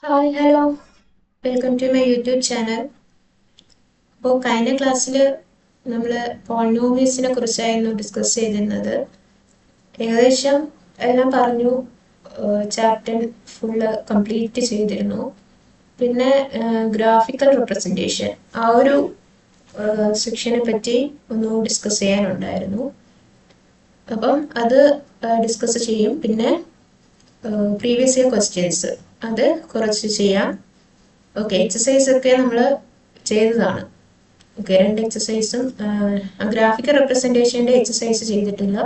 Hi hello welcome to my YouTube channel. അപ്പോൾ കഴിഞ്ഞ ക്ലാസ്സിൽ നമ്മൾ പോളിനോമിയൽസിനെ കുറിച്ചായിരുന്നു ഡിസ്കസ് ചെയ്തിരുന്നത്. ഏകദേശം എല്ലാം പറഞ്ഞു, ചാപ്റ്റർ ഫുള്ള് കംപ്ലീറ്റ് ചെയ്തിരുന്നു. പിന്നെ ഗ്രാഫിക്കൽ റെപ്രസെൻറ്റേഷൻ ആ ഒരു സെക്ഷനെ പറ്റി ഒന്ന് ഡിസ്കസ് ചെയ്യാനുണ്ടായിരുന്നു. അപ്പം അത് ഡിസ്കസ് ചെയ്യും. പിന്നെ പ്രീവിയസ് ഇയർ ക്വസ്റ്റ്യൻസ് അത് കുറച്ച് ചെയ്യാം. ഓക്കെ, എക്സസൈസ് ഒക്കെ നമ്മൾ ചെയ്തതാണ്. ഓക്കെ, 2 എക്സസൈസും ഗ്രാഫിക്കൽ റെപ്രസെൻറ്റേഷൻ്റെ എക്സസൈസ് ചെയ്തിട്ടില്ല.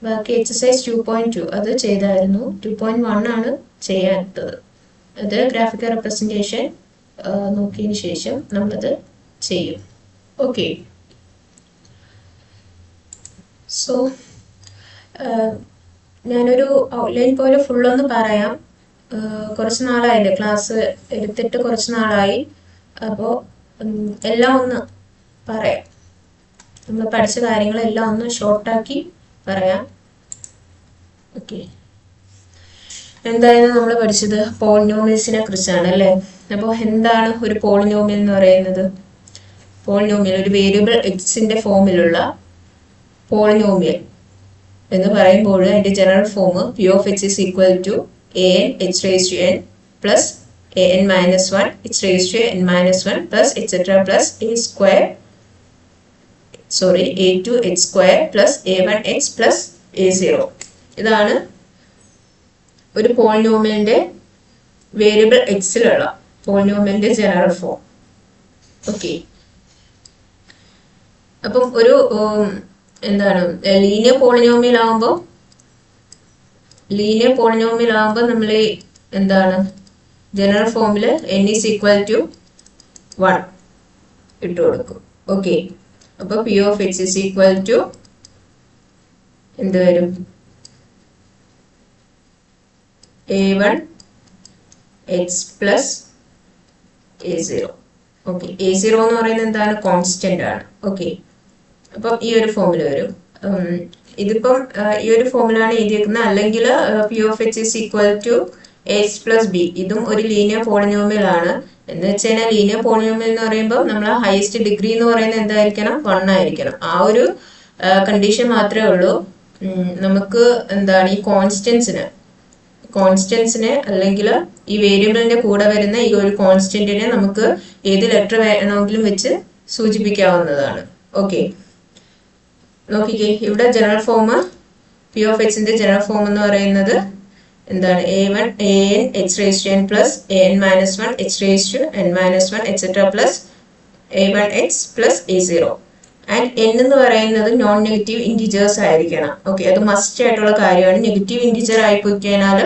ബാക്കി എക്സസൈസ് 2.2 അത് ചെയ്തായിരുന്നു. 2.1 ആണ് ചെയ്യാത്തത്. അത് ഗ്രാഫിക്കൽ റെപ്രസെൻറ്റേഷൻ നോക്കിയതിന് ശേഷം നമ്മളത് ചെയ്യും. ഓക്കെ, സോ ഞാനൊരു ഔട്ട്ലൈൻ പോലെ ഫുള്ളൊന്ന് പറയാം. കുറച്ച് നാളായില്ലേ ക്ലാസ് എടുത്തിട്ട്, കുറച്ച് നാളായി. അപ്പോൾ എല്ലാം ഒന്ന് പറയാം. നമ്മൾ പഠിച്ച കാര്യങ്ങളെല്ലാം ഒന്ന് ഷോർട്ടാക്കി പറയാം. ഓക്കെ, എന്തായാലും നമ്മൾ പഠിച്ചത് പോളിനോമിയൽസിനെ കുറിച്ചാണ് അല്ലേ. അപ്പോൾ എന്താണ് ഒരു പോളിനോമിയൽ എന്ന് പറയുന്നത്? പോളിനോമിയൽ ഒരു വേരിയബിൾ എക്സിന്റെ ഫോമിലുള്ള പോളിനോമിയൽ എന്ന് പറയുമ്പോൾ അതിന്റെ general form P of H is equal to an h raised to n plus an minus 1 h raised to n minus 1 plus etc plus a2 h square plus a1 x plus a0. ഇതാണ് ഒരു പോളിനോമിയലിന്റെ variable എക്സിലുള്ള പോളിനോമിയലിന്റെ general form. Okay, അപ്പം ഒരു എന്താണ് linear polynomial ആവുമ്പോൾ നമ്മൾ എന്താണ് ജനറൽ ഫോമിൽ n is equal to 1 ഇട്ട് കൊടുക്കും. ഓക്കെ, അപ്പോൾ p of h is equal to എന്ത് വരും? a1 x plus a0. Okay, a0 എന്ന് പറയുന്നത് എന്താണ്? കോൺസ്റ്റന്റ് ആണ്. ഓക്കെ, അപ്പം ഈ ഒരു ഫോമിൽ വരും. ഇതിപ്പം ഈ ഒരു ഫോമിലാണ് എഴുതിയിരിക്കുന്നത്. അല്ലെങ്കിൽ P of H is equal to H plus B. ഇതും ഒരു ലീനിയർ പോളിനോമിയൽ ആണ്. എന്ന് വെച്ച് കഴിഞ്ഞാൽ ലീനിയർ പോളിനോമിയൽ എന്ന് പറയുമ്പോൾ നമ്മൾ ഹയസ്റ്റ് ഡിഗ്രി എന്ന് പറയുന്നത് എന്തായിരിക്കണം? 1 ആയിരിക്കണം. ആ ഒരു കണ്ടീഷൻ മാത്രമേ ഉള്ളൂ. നമുക്ക് എന്താണ് ഈ കോൺസ്റ്റൻസിന് അല്ലെങ്കിൽ ഈ വേരിയബിളിന്റെ കൂടെ വരുന്ന ഈ ഒരു കോൺസ്റ്റന്റിനെ നമുക്ക് ഏത് ലെറ്റർ വേണമെങ്കിലും വെച്ച് സൂചിപ്പിക്കാവുന്നതാണ്. ഓക്കെ, നോക്കിക്കേ, ഇവിടെ ജനറൽ ഫോം പി ഓഫ് എച്ചിന്റെ ജനറൽ ഫോം എന്ന് പറയുന്നത് എന്താണ്? an h raised to n plus an minus 1 h raised to n minus 1 etc plus a1 x plus a0. And n എന്ന് പറയുന്നത് നോൺ നെഗറ്റീവ് ഇൻറ്റിജേഴ്സ് ആയിരിക്കണം. Okay, അത് must ആയിട്ടുള്ള കാര്യമാണ്. നെഗറ്റീവ് ഇൻറ്റിജർ ആയി പോയി കഴിഞ്ഞാൽ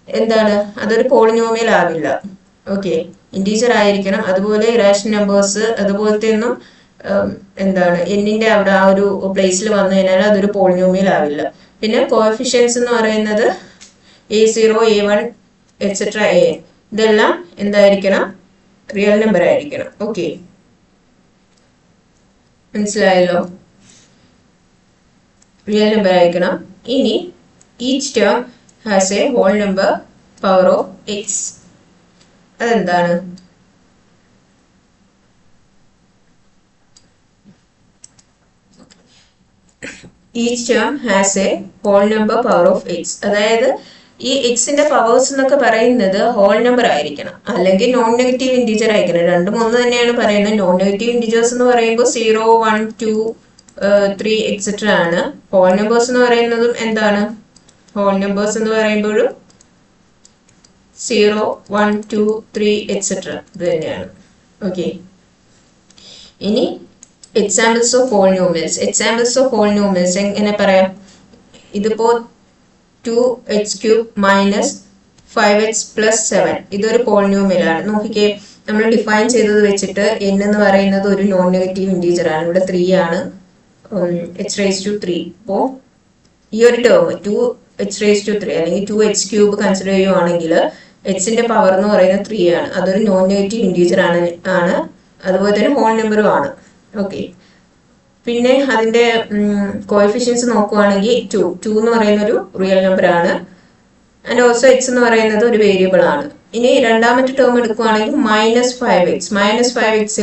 എന്താണ്? അതൊരു പോളിനോമിയൽ ആവില്ല. ഓക്കെ, ഇൻറ്റിജർ ആയിരിക്കണം. അതുപോലെ ഇറാഷണൽ നമ്പേഴ്സ് അതുപോലത്തെ ഒന്നും എന്താണ് എന്നിന്റെ അവിടെ ആ ഒരു പ്ലേസിൽ വന്നു കഴിഞ്ഞാൽ അതൊരു പോളിനോമിയൽ ആവില്ല. പിന്നെ കോഎഫിഷ്യൻസ് എന്ന് പറയുന്നത് a0 a1 എക്സെട്ര an ഇതെല്ലാം എന്തായിരിക്കണം? റിയൽ നമ്പർ ആയിരിക്കണം. ഓക്കെ, മനസ്സിലായല്ലോ? റിയൽ നമ്പർ ആയിരിക്കണം. ഇനി each term has a whole number power of X. അതെന്താണ്? Each term has a whole number power of x. അതായത് ഈ എക്സിന്റെ പവേഴ്സ് എന്നൊക്കെ പറയുന്നത് ഹോൾ നമ്പർ ആയിരിക്കണം, അല്ലെങ്കിൽ നോൺ നെഗറ്റീവ് ഇൻറ്റിജർ ആയിരിക്കണം. രണ്ടും ഒന്ന് തന്നെയാണ് പറയുന്നത്. നോൺ നെഗറ്റീവ് ഇൻറ്റിജേഴ്സ് എന്ന് പറയുമ്പോൾ 0 1 2 3 എക്സെട്ര ആണ്. ഹോൾ നമ്പേഴ്സ് എന്ന് പറയുന്നതും എന്താണ്? ഹോൾ നമ്പേഴ്സ് എന്ന് പറയുമ്പോഴും 0 1 2 3 എക്സെട്ര ഇത് തന്നെയാണ്. ഓക്കെ, ഇനി എക്സാമ്പിൾസ് ഓഫ് പോളിനോമിയൽസ് എങ്ങനെ പറയാം? ഇതിപ്പോ 2x³ മൈനസ് 5x പ്ലസ് 7 ഇതൊരു പോളിനോമിയൽ ആണ്. നോക്കിക്കേ, നമ്മൾ ഡിഫൈൻ ചെയ്തത് വെച്ചിട്ട് n എന്ന് പറയുന്നത് ഒരു നോൺ നെഗറ്റീവ് ഇൻറ്റീജർ ആണ്. ഇവിടെ 3 ആണ്, h raised to 3. അപ്പോൾ ഈ ഒരു ടേം 2h raised to 3 അല്ലെങ്കിൽ 2x³ കൺസിഡർ ചെയ്യുവാണെങ്കിൽ എക്സിന്റെ പവർ എന്ന് പറയുന്നത് 3 ആണ്. അതൊരു നോൺ നെഗറ്റീവ് ഇൻറ്റീജർ ആണ്. അതുപോലെ തന്നെ ഹോൾ നമ്പറും ആണ്. ഓക്കെ, പിന്നെ അതിന്റെ കോഎഫിഷ്യൻസ് നോക്കുവാണെങ്കിൽ 2 എന്ന് പറയുന്ന ഒരു റിയൽ നമ്പർ ആണ്. ആൻഡ് ഓൾസോ എക്സ് എന്ന് പറയുന്നത് ഒരു വേരിയബിൾ ആണ്. ഇനി രണ്ടാമത്തെ ടേം എടുക്കുകയാണെങ്കിൽ -5x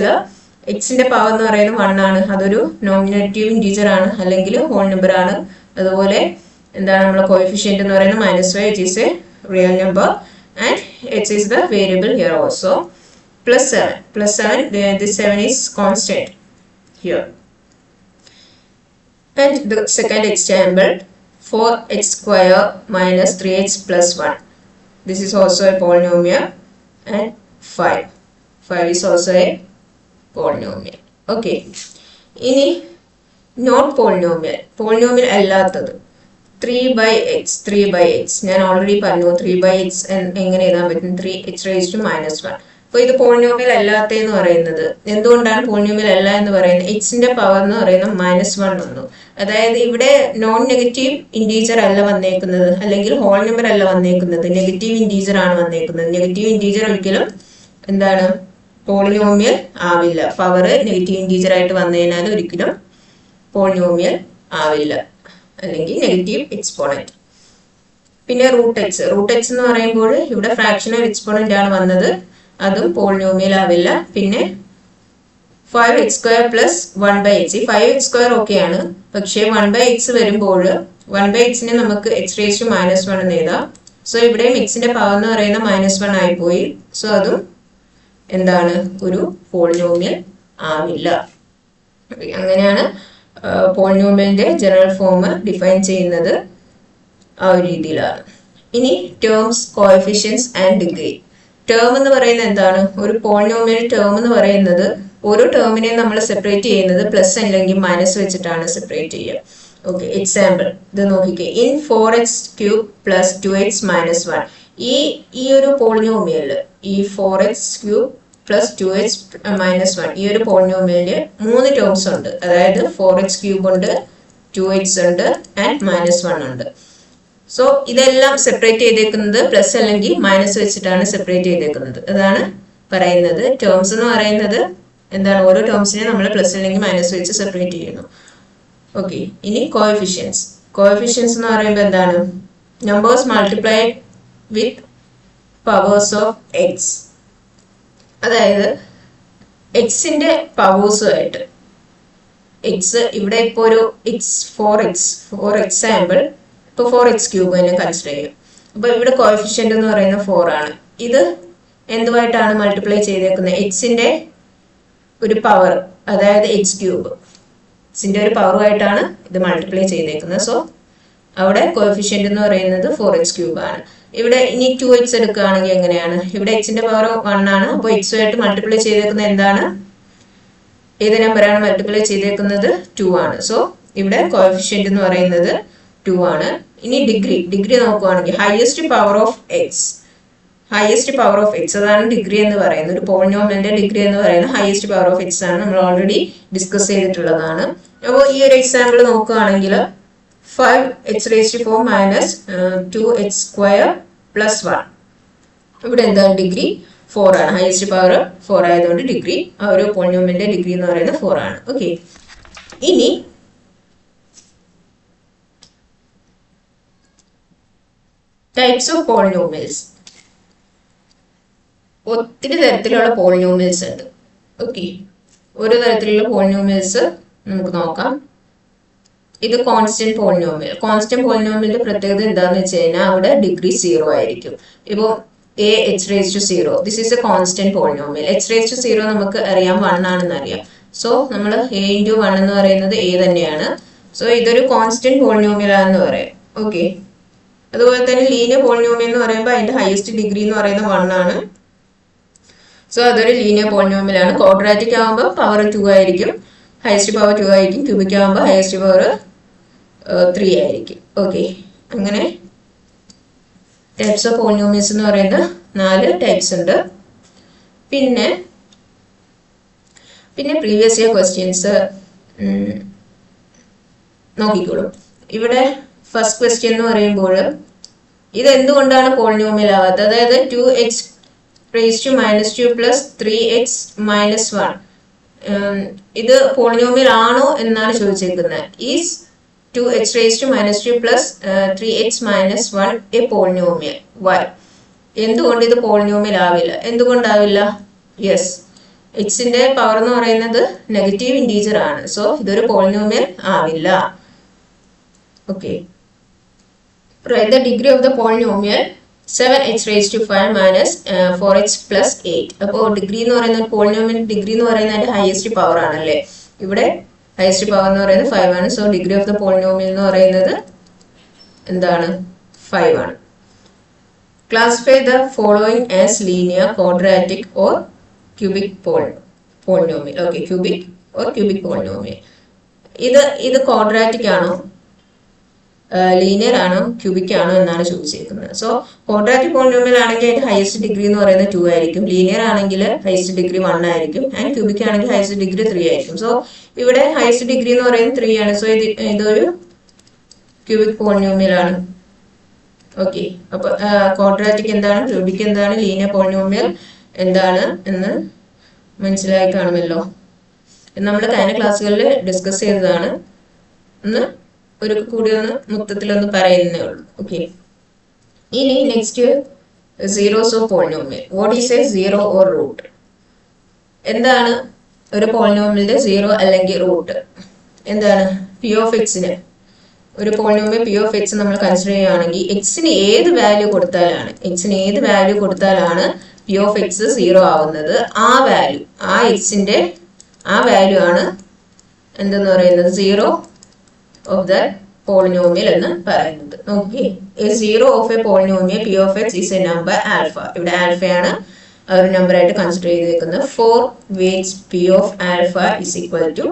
എക്സിന്റെ പവർ എന്ന് പറയുന്നത് 1 ആണ്. അതൊരു നോമിനേറ്റീവ് ഇൻറ്റീജർ ആണ്, അല്ലെങ്കിൽ ഹോൾ നമ്പർ ആണ്. അതുപോലെ എന്താണ് നമ്മളെ കോഎഫിഷ്യന്റ് എന്ന് പറയുന്നത് -5, which is a real number, and x is the variable here also. +7, this 7 is constant here. And the second example, 4x square minus 3x plus 1. This is also a polynomial. And 5 is also a polynomial. Okay. ഇനി not polynomial അല്ലാത്തത് 3x. ഞാൻ already പറഞ്ഞു 3x എങ്ങനെ എഴുതാൻ പറ്റും, 3x raised to -1. അപ്പോൾ ഇത് polynomial അല്ലാത്തതെന്ന് പറയുന്നത് എന്തുകൊണ്ടാണ് പോളിനോമിയൽ അല്ല എന്ന് പറയുന്നത്? എക്സിന്റെ പവർ എന്ന് പറയുന്നത് -1 വന്നു. അതായത് ഇവിടെ നോൺ നെഗറ്റീവ് ഇൻറ്റീജർ അല്ല വന്നേക്കുന്നത്, അല്ലെങ്കിൽ ഹോൾ നമ്പർ അല്ല വന്നേക്കുന്നത്, നെഗറ്റീവ് ഇൻറ്റീജർ ആണ് വന്നേക്കുന്നത്. നെഗറ്റീവ് ഇൻറ്റീജർ ഒരിക്കലും എന്താണ് പോളിനോമിയൽ ആവില്ല. പവർ നെഗറ്റീവ് ഇൻറ്റീജർ ആയിട്ട് വന്നതിനാൽ ഒരിക്കലും പോളിനോമിയൽ ആവില്ല, അല്ലെങ്കിൽ നെഗറ്റീവ് എക്സ്പോണന്റ്. പിന്നെ റൂട്ട് എക്സ് എന്ന് പറയുമ്പോൾ ഇവിടെ ഫ്രാക്ഷണൽ എക്സ്പോണന്റ് ആണ് വന്നത്, അതും പോളിനോമിയൽ ആവില്ല. പിന്നെ 5x² + 1/x. ഈ 5x² ഓക്കെയാണ്, പക്ഷേ 1/x വരുമ്പോൾ 1/xനെ നമുക്ക് x raised to -1 എന്ന് എഴുതാം. സോ ഇവിടെയും എക്സിന്റെ പവർ എന്ന് പറയുന്ന -1 ആയിപ്പോയി. സോ അതും എന്താണ് ഒരു പോളിനോമിയൽ ആവില്ല. അങ്ങനെയാണ് പോളിനോമിയലിന്റെ ജനറൽ ഫോം ഡിഫൈൻ ചെയ്യുന്നത്, ആ ഒരു രീതിയിലാണ്. ഇനി terms, coefficients and degree. Term എന്ന് പറയുന്നത് എന്താണ്? ഒരു പോളിനോമിയൽ ടേം എന്ന് പറയുന്നത് ഓരോ ടേമിനെ നമ്മൾ സെപ്പറേറ്റ് ചെയ്യുന്നത് പ്ലസ് അല്ലെങ്കിൽ മൈനസ് വെച്ചിട്ടാണ് സെപ്പറേറ്റ് ചെയ്യുക. ഓക്കെ, എക്സാമ്പിൾ ഇത് നോക്കിക്കേ. In 4x³ + 2x - 1. ഈ ഒരു പോളിനോമിയൽ, ഈ 4x³ + 2x - 1, ഈ ഒരു പോളിനോമിയലില് 3 ടേംസ് ഉണ്ട്. അതായത് 4x³ ഉണ്ട്, 2x ഉണ്ട്, ആൻഡ് -1 ഉണ്ട്. സോ ഇതെല്ലാം സെപ്പറേറ്റ് ചെയ്തേക്കുന്നത് പ്ലസ് അല്ലെങ്കിൽ മൈനസ് വെച്ചിട്ടാണ് സെപ്പറേറ്റ് ചെയ്തേക്കുന്നത്. അതാണ് പറയുന്നത് ടേംസ് എന്ന് പറയുന്നത് എന്താണ്? ഓരോ ടേംസിനെ നമ്മൾ പ്ലസ് അല്ലെങ്കിൽ മൈനസ് വെച്ച് സെപ്പറേറ്റ് ചെയ്യുന്നു. ഓക്കെ, ഇനി കോഎഫിഷ്യൻസ് എന്ന് പറയുമ്പോൾ എന്താണ്? Numbers multiplied with powers of X. അതായത് എക്സിന്റെ പവേഴ്സുമായിട്ട് എക്സ്, ഇവിടെ ഇപ്പോൾ ഒരു ഫോർ എക്സാമ്പിൾ, ഇപ്പോൾ 4x³ തന്നെ കൺസിഡർ ചെയ്യും. അപ്പോൾ ഇവിടെ കോഎഫിഷ്യന്റ് എന്ന് പറയുന്നത് 4 ആണ്. ഇത് എന്തുമായിട്ടാണ് മൾട്ടിപ്ലൈ ചെയ്തേക്കുന്നത്? എക്സിന്റെ ഒരു പവർ, അതായത് x³ എക്സിന്റെ ഒരു പവറുമായിട്ടാണ് ഇത് മൾട്ടിപ്ലൈ ചെയ്തേക്കുന്നത്. സോ അവിടെ കോഎഫിഷ്യന്റ് എന്ന് പറയുന്നത് 4x³ ആണ്. ഇവിടെ ഇനി 2x എടുക്കുകയാണെങ്കിൽ എങ്ങനെയാണ്? ഇവിടെ എക്സിന്റെ പവർ 1 ആണ്. അപ്പോൾ എക്സുമായിട്ട് മൾട്ടിപ്ലൈ ചെയ്തേക്കുന്നത് എന്താണ്? ഏത് നമ്പറാണ് മൾട്ടിപ്ലൈ ചെയ്തേക്കുന്നത്? 2 ആണ്. സോ ഇവിടെ കോഎഫിഷ്യന്റ് എന്ന് പറയുന്നത് 2 ആണ്. ഇനി ഡിഗ്രി നോക്കുകയാണെങ്കിൽ ഹയസ്റ്റ് പവർ ഓഫ് എക്സ്, അതാണ് ഡിഗ്രി എന്ന് പറയുന്നത്. ഒരു പോളിനോമിയലിന്റെ ഡിഗ്രി എന്ന് പറയുന്നത് ഹയസ്റ്റ് പവർ ഓഫ് എക്സ് ആണ്. നമ്മൾ ഓൾറെഡി ഡിസ്കസ് ചെയ്തിട്ടുള്ളതാണ്. അപ്പോൾ ഈ ഒരു എക്സാമ്പിൾ നോക്കുകയാണെങ്കിൽ 5x⁴ - 2x² + 1. ഇവിടെ എന്താണ്? ഡിഗ്രി 4 ആണ്. ഹയസ്റ്റ് പവർ 4 ആയതുകൊണ്ട് ഡിഗ്രി, ആ ഒരു പോളിനോമിയലിന്റെ ഡിഗ്രി എന്ന് പറയുന്നത് 4 ആണ്. ഓക്കെ, ഇനി ടൈപ്സ് ഓഫ് പോളിനോമിയൽസ്. ഒത്തിരി തരത്തിലുള്ള പോളിനോമിയൽസ് ഉണ്ട്. ഓക്കെ, ഓരോ തരത്തിലുള്ള പോളിനോമിയൽസ് നമുക്ക് നോക്കാം. ഇത് കോൺസ്റ്റന്റ് പോളിനോമിയലിന്റെ പ്രത്യേകത എന്താണെന്ന് വെച്ച് കഴിഞ്ഞാൽ അവിടെ ഡിഗ്രി 0 ആയിരിക്കും. ഇപ്പോൾ h⁻0, this is A constant polynomial. h⁻0 നമുക്ക് അറിയാം 1 ആണെന്ന് അറിയാം. സോ നമ്മൾ a × 1 എന്ന് പറയുന്നത് a തന്നെയാണ്. സോ ഇതൊരു കോൺസ്റ്റന്റ് പോളിനോമിയൽ ആണെന്ന് പറയാം. ഓക്കെ, അതുപോലെ തന്നെ ലീനിയർ പോളിനോമിയൽ എന്ന് പറയുമ്പോൾ അതിന്റെ ഹയസ്റ്റ് ഡിഗ്രി എന്ന് പറയുന്നത് 1 ആണ്. സോ അതൊരു ലീനിയർ പോളിനോമിയൽ ആണ്. ക്വാഡ്രാറ്റിക് ആകുമ്പോൾ പവർ 2 ആയിരിക്കും, ഹയസ്റ്റ് പവർ 2 ആയിരിക്കും. ക്യൂബിക് ആകുമ്പോൾ ഹയസ്റ്റ് പവർ 3 ആയിരിക്കും. ഓക്കെ, അങ്ങനെ ടൈപ്സ് ഓഫ് പോളിനോമിയൽസ് എന്ന് പറയുന്ന 4 ടൈപ്സ് ഉണ്ട്. പിന്നെ പ്രീവിയസ് ഇയർ ക്വസ്റ്റ്യൻസ് നോക്കിക്കോളൂ. ഇവിടെ ഫസ്റ്റ് ക്വസ്റ്റ്യൻ എന്ന് പറയുമ്പോൾ ഇത് എന്തുകൊണ്ടാണ് പോളിനോമിയൽ ആവാത്തത്? അതായത് 2x⁻² + 3x - 1 ഇത് പോളിനോമിയൽ ആണോ എന്നാണ് ചോദിച്ചിരിക്കുന്നത്. Is 2x⁻² + 3x - 1 a polynomial? Why? എന്തുകൊണ്ട് ഇത് പോളിനോമിയൽ ആവില്ല? എന്തുകൊണ്ടാവില്ല? യെസ്, എക്സിന്റെ പവർ എന്ന് പറയുന്നത് നെഗറ്റീവ് ഇൻറ്റീജർ ആണ്. സോ ഇതൊരു പോളിനോമിയൽ ആവില്ല. Okay, write the degree of the polynomial 7x raised to 5 minus 4x plus 8. അപ്പോൾ ഡിഗ്രി എന്ന് പറയുന്നത് പോളിനോമിയൽ ഡിഗ്രി എന്ന് പറയുന്നത് അതിന്റെ ഹയസ്റ്റ് പവർ ആണല്ലേ. ഇവിടെ ഹയസ്റ്റ് പവർ എന്ന് പറയുന്നത് 5 ആണ്. So degree of the polynomial എന്ന് പറയുന്നത് എന്താണ്? 5 ആണ്. Classify the following as linear, quadratic or cubic polynomial. Okay, cubic or cubic polynomial. ഇത് ക്വാഡ്രാറ്റിക് ആണോ, ലീനിയർ ആണോ, ക്യൂബിക് ആണോ എന്നാണ് ചോദിച്ചിരിക്കുന്നത്. സോ ക്വാഡ്രാറ്റിക് പോളിനോമിയൽ ആണെങ്കിൽ അതിന്റെ ഹയസ്റ്റ് ഡിഗ്രി എന്ന് പറയുന്നത് 2 ആയിരിക്കും. ലീനിയർ ആണെങ്കിൽ ഹയസ്റ്റ് ഡിഗ്രി 1 ആയിരിക്കും. ആൻഡ് ക്യൂബിക് ആണെങ്കിൽ ഹയസ്റ്റ് ഡിഗ്രി 3 ആയിരിക്കും. സോ ഇവിടെ ഹയസ്റ്റ് ഡിഗ്രി എന്ന് പറയുന്നത് 3 ആണ്. സോ ഇതൊരു ക്യൂബിക് പോളിനോമിയൽ ആണ്. ഓക്കെ, അപ്പൊ ക്വാഡ്രാറ്റിക് എന്താണ്, ക്യൂബിക് എന്താണ്, ലീനിയർ പോളിനോമിയൽ എന്താണ് എന്ന് മനസ്സിലായി കാണുമല്ലോ. നമ്മൾ കഴിഞ്ഞ ക്ലാസ്സുകളിൽ ഡിസ്കസ് ചെയ്തതാണ്. ഒരു കൂടി മൊത്തത്തിലൊന്ന് പറയുന്നേ ഉള്ളൂ. ഓക്കെ, ഇനി next zeros of polynomial. What is a zero or root? എന്താണ് ഒരു പോളിനോമിയലിന്റെ സീറോ അല്ലെങ്കിൽ റൂട്ട്? എന്താണ്? പി ഓഫ് എക്സിന് ഒരു പോളിനോമിയൽ പി ഓഫ് എക്സ് നമ്മൾ കൺസിഡർ ചെയ്യുകയാണെങ്കിൽ എക്സിന് ഏത് വാല്യൂ കൊടുത്താലാണ് പി ഓഫ് എക്സ് സീറോ ആവുന്നത്. ആ വാല്യൂ, ആ എക്സിന്റെ ആ വാല്യൂ ആണ് എന്തെന്ന് പറയുന്നത്? സീറോ of the polynomial എന്ന് പറയുന്നത്. നോക്കി, a zero of a polynomial p of x is a number alpha. ഇവിടെ ആൽഫ ആണ് ഒരു നമ്പർ ആയിട്ട് കൺസിഡർ ചെയ്തിരിക്കുന്നത്. for which p of alpha is equal to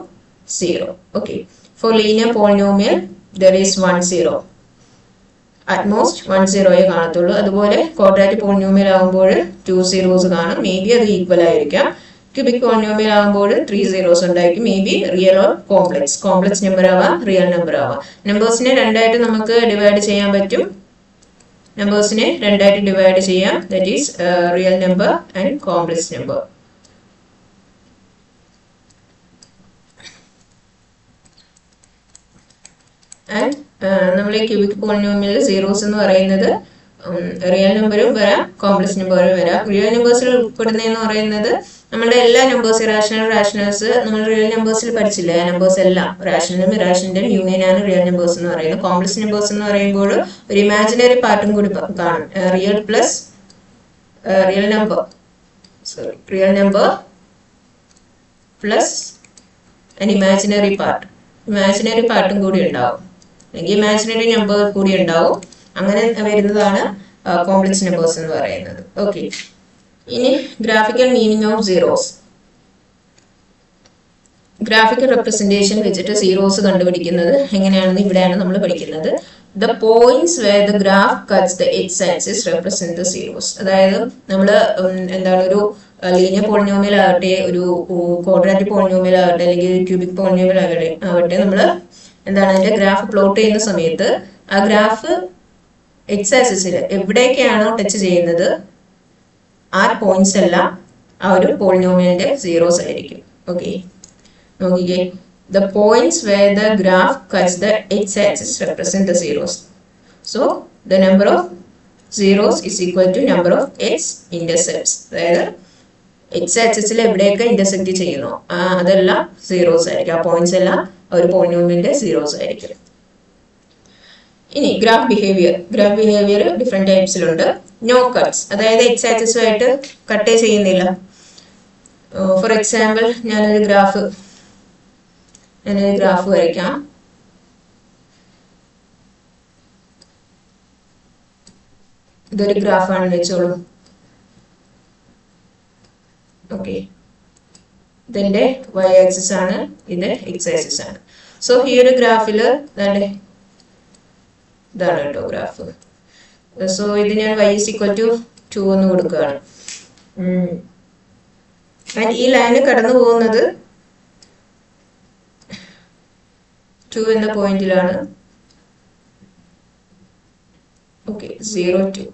0. okay, for linear polynomial there is 1 0, at most 1 0 കാണത്തുള്ളൂ. അതുപോലെ quadratic polynomial ആകുമ്പോൾ 2 zeros കാണും. May be അത് ഈക്വൽ ആയിരിക്കാം. ക്യൂബിക് പോളിനോമിയൽ ആകുമ്പോൾ 3 zeros ഉണ്ടായിരിക്കും. May be real or complex number ആവാം, real number ആവാം. നമ്പേഴ്സിനെ രണ്ടായിട്ട് നമുക്ക് ഡിവൈഡ് ചെയ്യാൻ പറ്റും. That is real number and complex number. And നമ്മൾ ഈ ക്യൂബിക് പോളിനോമിയൽ സീറോസ് എന്ന് പറയുന്നത് റിയൽ നമ്പറും വരാം, കോംപ്ലക്സ് നമ്പറും വരാം. റിയൽ നമ്പേഴ്സിൽ ഉൾപ്പെടുന്നതെന്ന് പറയുന്നത് നമ്മുടെ എല്ലാ നമ്പേഴ്സ്, റാഷണൽസ് നമ്മൾ റിയൽ നമ്പേഴ്സിൽ പഠിച്ചില്ലേ. നമ്പേഴ്സ് എല്ലാം റാഷണലും യൂണിയൻ ആണ് റിയൽ നമ്പേഴ്സ് എന്ന് പറയുന്നത്. കോംപ്ലക്സ് നമ്പേഴ്സ് എന്ന് പറയുമ്പോൾ ഒരു ഇമാജിനറി പാർട്ടും കൂടി കാണും. Real number plus an imaginary പാർട്ടും കൂടി ഉണ്ടാവും, അല്ലെങ്കിൽ ഇമാജിനറി നമ്പർ കൂടി ഉണ്ടാവും. അങ്ങനെ വരുന്നതാണ് കോംപ്ലക്സ് നമ്പേഴ്സ് എന്ന് പറയുന്നത്. ഓക്കെ, ഇനി graphical meaning of zeros. Graphical representation വെച്ചിട്ട് സീറോസ് കണ്ടുപിടിക്കുന്നത് എങ്ങനെയാണെന്ന് ഇവിടെയാണ് നമ്മൾ പഠിക്കുന്നത്. The points where the graph cuts the X axis represent the zeros. അതായത് നമ്മൾ എന്താണ്, ഒരു ലീനിയർ പോളിനോമിയൽ ആവട്ടെ, ഒരു ക്വാഡ്രാറ്റിക് പോളിനോമിയൽ ആവട്ടെ, അല്ലെങ്കിൽ ക്യൂബിക് പോളിനോമിയൽ ആവട്ടെ, നമ്മൾ എന്താണ് അതിന്റെ ഗ്രാഫ് പ്ലോട്ട് ചെയ്യുന്ന സമയത്ത് ആ ഗ്രാഫ് എക്സ് ആക്സിസിൽ എവിടേക്കാണോ ടച്ച് ചെയ്യുന്നത് ആ പോയിന്റ്സ് എല്ലാം ആ ഒരു പോളിനോമിയലിന്റെ സീറോസ് ആയിരിക്കും. ഓക്കെ, നോക്കിക്കേ, the points where the graph cuts the x-axis represent the zeros. So the number of zeros is equal to number of x-intercepts. അതായത് x-axisൽ എവിടെയൊക്കെ ഇന്റർസെക്ട് ചെയ്യുന്നു അതെല്ലാം സീറോസ് ആയിരിക്കും. ആ പോയിന്റ്സ് എല്ലാം ഒരു പോളിനോമിയലിന്റെ സീറോസ് ആയിരിക്കും. ഇനി ഗ്രാഫ് ബിഹേവിയർ ഡിഫറെന്റ് ടൈപ്സിലുണ്ട്. നോ കട്ട്സ്, അതായത് x-axisുമായിട്ട് കട്ടേ ചെയ്യുന്നില്ല. ഫോർ എക്സാമ്പിൾ ഞാനൊരു ഗ്രാഫ് വരയ്ക്കാം. ഇതൊരു ഗ്രാഫാണെന്ന് വെച്ചോളൂ. ഓക്കെ, ഇതിന്റെ y ആക്സിസ് ആണ്, ഇത് x ആക്സിസ് ആണ്. സോ ഈ ഒരു ഗ്രാഫില് ഇതാണ് കേട്ടോ ഗ്രാഫ്. സോ ഇത് ഞാൻ y is equal to 2 എന്ന് കൊടുക്കുകയാണ്. ഈ ലൈന് കടന്നു പോകുന്നത് 2 എന്ന പോയിന്റിലാണ്. ഓക്കെ, 0 2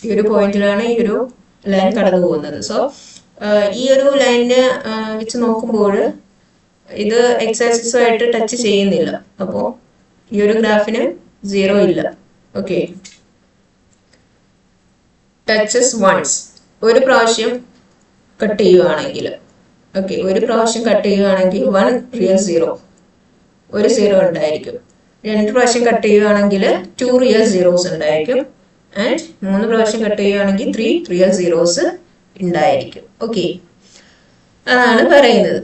ഈ ഒരു പോയിന്റിലാണ് ഈ ഒരു ലൈൻ കടന്നു പോകുന്നത്. സോ ഈ ഒരു ലൈനിന് വെച്ച് നോക്കുമ്പോൾ ഇത് എക്സ് ആക്സിസുമായിട്ട് ടച്ച് ചെയ്യുന്നില്ല. അപ്പോൾ ഈ ഒരു ഗ്രാഫിന് 0 ഇല്ല. ഓക്കെ, touches once, ഒരു പ്രാവശ്യം കട്ട് ചെയ്യുകയാണെങ്കിൽ, ഓക്കെ, ഒരു പ്രാവശ്യം കട്ട് ചെയ്യുകയാണെങ്കിൽ 1 റിയൽ സീറോ, ഒരു സീറോ ഉണ്ടായിരിക്കും. 2 പ്രാവശ്യം കട്ട് ചെയ്യുകയാണെങ്കിൽ 2 റിയൽ സീറോസ് ഉണ്ടായിരിക്കും. ആൻഡ് 3 പ്രാവശ്യം കട്ട് ചെയ്യുകയാണെങ്കിൽ 3 റിയൽ സീറോസ് ഉണ്ടായിരിക്കും. ഓക്കെ, അതാണ് പറയുന്നത്.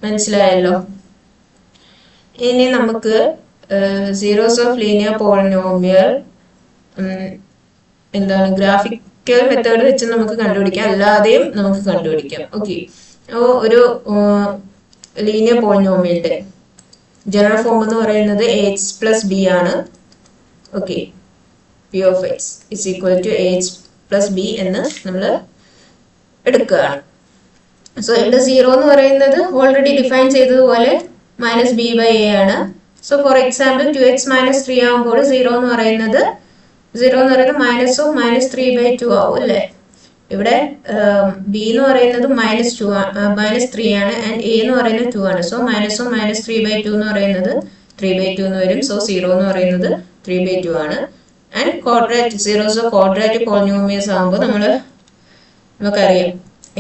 മനസ്സിലായല്ലോ? ഇനി നമുക്ക് സീറോസ് ഓഫ് ലീനിയർ പോളിനോമിയൽ എന്താണ് ഗ്രാഫിക്കൽ മെത്തേഡ് വെച്ച് നമുക്ക് കണ്ടുപിടിക്കാം, അല്ലാതെയും നമുക്ക് കണ്ടുപിടിക്കാം. ഓക്കെ, അപ്പോൾ ഒരു ലീനിയർ പോളിനോമിയലിന്റെ ജനറൽ ഫോം എന്ന് പറയുന്നത് ax പ്ലസ് ബി ആണ്. Okay, p of x is equal to ax plus B എന്ന് നമ്മൾ എടുക്കുകയാണ്. സോ ഇവിടെ സീറോ എന്ന് പറയുന്നത് ഓൾറെഡി ഡിഫൈൻ ചെയ്തതുപോലെ മൈനസ് ബി ബൈ എ ആണ്. So for example 2x minus 3 ആകുമ്പോൾ സീറോ എന്ന് പറയുന്നത് മൈനസ് ഓഫ് മൈനസ് 3/2 ആവും അല്ലേ. ഇവിടെ ബി എന്ന് പറയുന്നത് -3 ആണ് ആൻഡ് എ എന്ന് പറയുന്നത് 2 ആണ്. സോ മൈനസ് ഓഫ് മൈനസ് 3/2 എന്ന് പറയുന്നത് 3/2 എന്ന് വരും. സോ സീറോ എന്ന് പറയുന്നത് 3/2 ആണ്. And zeros of quadratic polynomials ആകുമ്പോൾ നമുക്കറിയാം